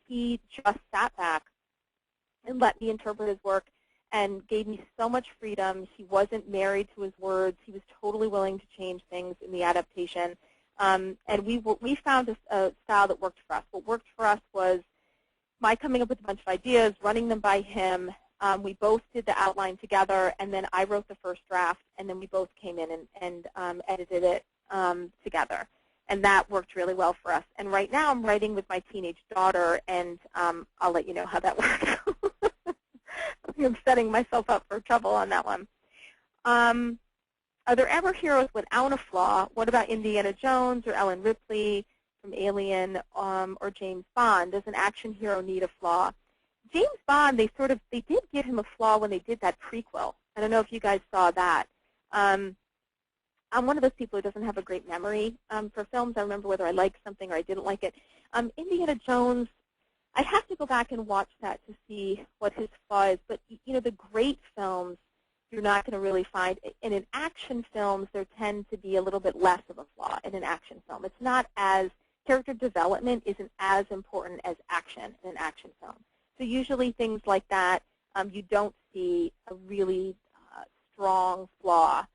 he just sat back and let me interpret his work and gave me so much freedom. He wasn't married to his words. He was totally willing to change things in the adaptation. And we found a style that worked for us. What worked for us was my coming up with a bunch of ideas, running them by him. We both did the outline together, and then I wrote the first draft, and then we both came in and edited it together. And that worked really well for us. And right now I'm writing with my teenage daughter, and I'll let you know how that works. I'm setting myself up for trouble on that one. Are there ever heroes without a flaw? What about Indiana Jones or Ellen Ripley from Alien or James Bond? Does an action hero need a flaw? James Bond, they did give him a flaw when they did that prequel. I don't know if you guys saw that. I'm one of those people who doesn't have a great memory for films. I remember whether I liked something or I didn't like it. Indiana Jones, I'd have to go back and watch that to see what his flaw is. But the great films, you're not going to really find. And in action films, there tend to be a little bit less of a flaw in an action film. It's not as, character development isn't as important as action in an action film. So usually things like that, you don't see a really strong flaw.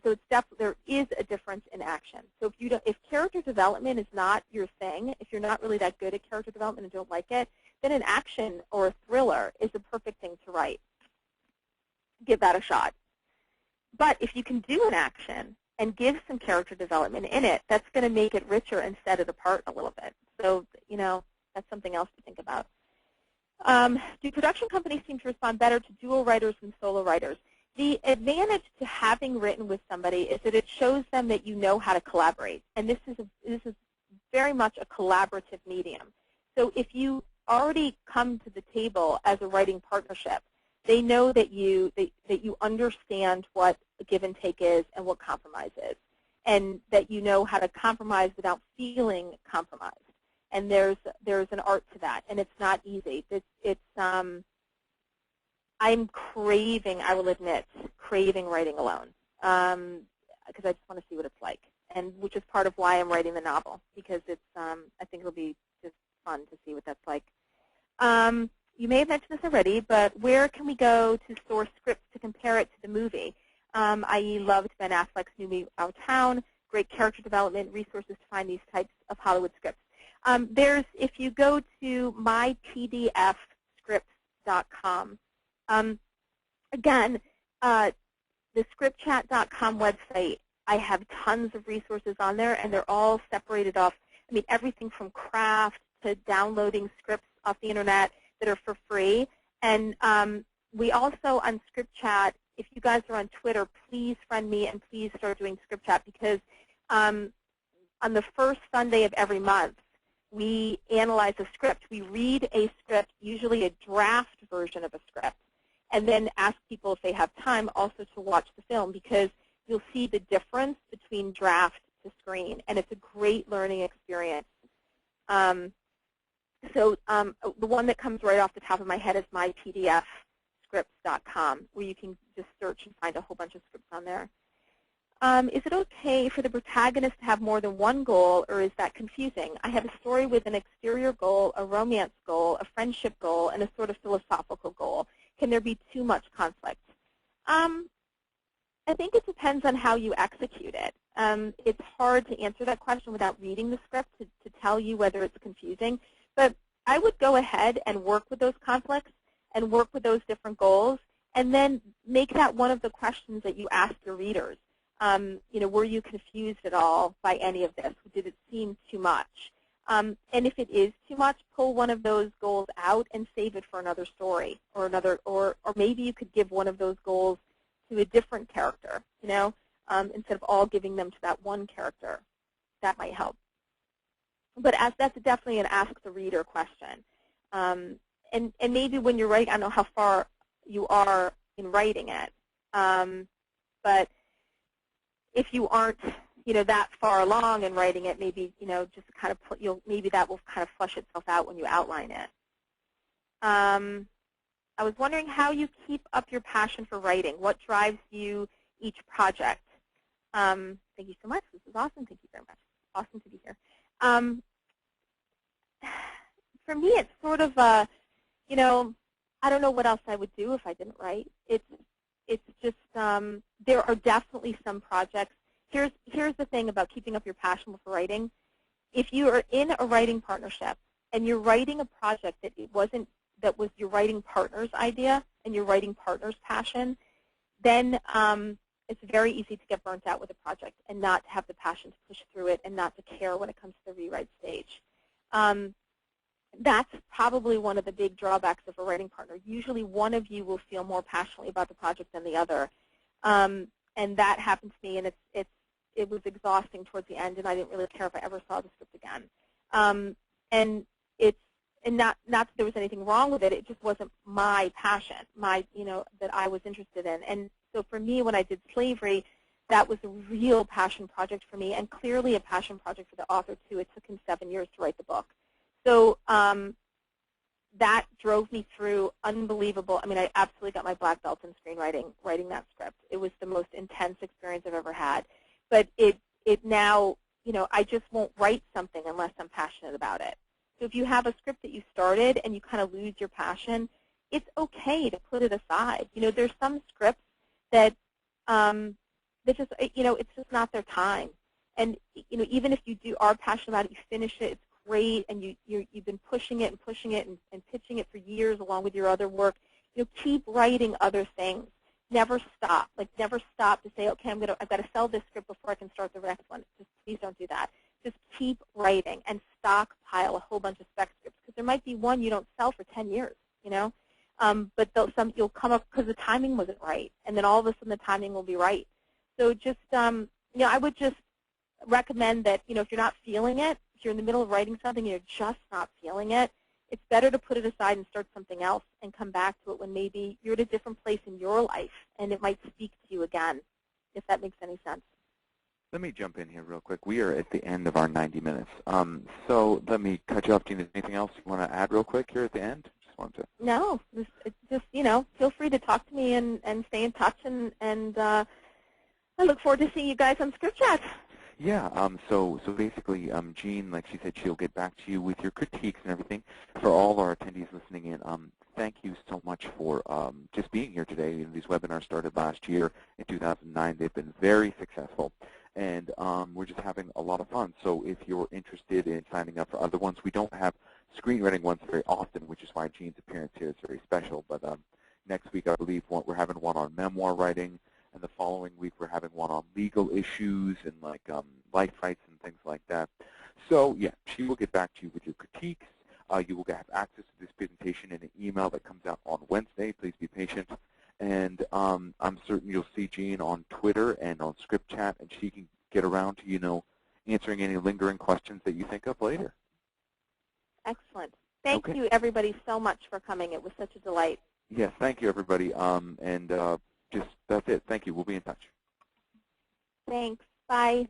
So it's there is a difference in action. So if character development is not your thing, if you're not really that good at character development and don't like it, then an action or a thriller is the perfect thing to write. Give that a shot. But if you can do an action and give some character development in it, that's going to make it richer and set it apart a little bit. So that's something else to think about. Do production companies seem to respond better to dual writers than solo writers? The advantage to having written with somebody is that it shows them that you know how to collaborate. And this is very much a collaborative medium. So if you already come to the table as a writing partnership, they know that you understand what a give and take is and what compromise is, and that you know how to compromise without feeling compromised. And there's an art to that, and it's not easy. I'm craving, I will admit, craving writing alone, because I just want to see what it's like, and which is part of why I'm writing the novel, because it's I think it'll be just fun to see what that's like. You may have mentioned this already, but where can we go to source scripts to compare it to the movie? I loved Ben Affleck's New Me, Our Town, great character development, resources to find these types of Hollywood scripts. If you go to mypdfscripts.com, again, the scriptchat.com website, I have tons of resources on there, and they're all separated off. I mean, everything from craft to downloading scripts off the internet that are for free. And we also, on ScriptChat, if you guys are on Twitter, please friend me and please start doing ScriptChat, because on the first Sunday of every month, we analyze a script. We read a script, usually a draft version of a script, and then ask people if they have time also to watch the film, because you'll see the difference between draft to screen, and it's a great learning experience. So the one that comes right off the top of my head is mypdfscripts.com, where you can just search and find a whole bunch of scripts on there. Is it okay for the protagonist to have more than one goal, or is that confusing? I have a story with an exterior goal, a romance goal, a friendship goal, and a sort of philosophical goal. Can there be too much conflict? I think it depends on how you execute it. It's hard to answer that question without reading the script to tell you whether it's confusing. But I would go ahead and work with those conflicts and work with those different goals, and then make that one of the questions that you ask your readers. Were you confused at all by any of this? Did it seem too much? And if it is too much, pull one of those goals out and save it for another story, or maybe you could give one of those goals to a different character, instead of all giving them to that one character. That might help. But that's definitely an ask the reader question. And maybe when you're writing, I don't know how far you are in writing it, but if you aren't, that far along in writing it, maybe, just kind of maybe that will kind of flush itself out when you outline it. I was wondering how you keep up your passion for writing. What drives you each project? Thank you so much. This is awesome. Thank you very much. Awesome to be here. For me, it's sort of I don't know what else I would do if I didn't write. It's just there are definitely some projects. Here's the thing about keeping up your passion for writing. If you are in a writing partnership and you're writing a project that was your writing partner's idea and your writing partner's passion, then it's very easy to get burnt out with a project and not to have the passion to push through it and not to care when it comes to the rewrite stage. That's probably one of the big drawbacks of a writing partner. Usually one of you will feel more passionately about the project than the other. And that happened to me, and it was exhausting towards the end, and I didn't really care if I ever saw the script again. And not that there was anything wrong with it, it just wasn't my passion, that I was interested in. And so for me, when I did Slavery, that was a real passion project for me, and clearly a passion project for the author, too. It took him 7 years to write the book. So that drove me through unbelievable. I mean, I absolutely got my black belt in screenwriting, writing that script. It was the most intense experience I've ever had. But it now, I just won't write something unless I'm passionate about it. So if you have a script that you started and you kind of lose your passion, it's okay to put it aside. There's some scripts that just, it's just not their time. And even if you are passionate about it, you finish it, it's great, and you've been pushing it and pushing it and pitching it for years along with your other work. Keep writing other things. Never stop. Never stop to say, okay, I've got to sell this script before I can start the next one. Just please don't do that. Just keep writing and stockpile a whole bunch of spec scripts, because there might be one you don't sell for 10 years. But you'll come up because the timing wasn't right, and then all of a sudden the timing will be right. So just, I would just recommend that, if you're not feeling it, if you're in the middle of writing something and you're just not feeling it, it's better to put it aside and start something else and come back to it when maybe you're at a different place in your life and it might speak to you again, if that makes any sense. Let me jump in here real quick. We are at the end of our 90 minutes. So let me cut you off, Gina. Is there anything else you want to add real quick here at the end? No, just feel free to talk to me and stay in touch, and I look forward to seeing you guys on Script Chat. Yeah, so basically, Jean, like she said, she'll get back to you with your critiques and everything. For all our attendees listening in, thank you so much for just being here today. These webinars started last year in 2009. They've been very successful, and we're just having a lot of fun. So if you're interested in signing up for other ones, we don't have screenwriting ones very often, which is why Jean's appearance here is very special. But next week, I believe, we're having one on memoir writing. And the following week, we're having one on legal issues and life rights and things like that. So, yeah, she will get back to you with your critiques. You will have access to this presentation in an email that comes out on Wednesday. Please be patient. And I'm certain you'll see Jean on Twitter and on Script Chat, and she can get around to, answering any lingering questions that you think of later. Excellent. Thank you, everybody, so much for coming. It was such a delight. Yes, thank you, everybody. That's it. Thank you. We'll be in touch. Thanks. Bye.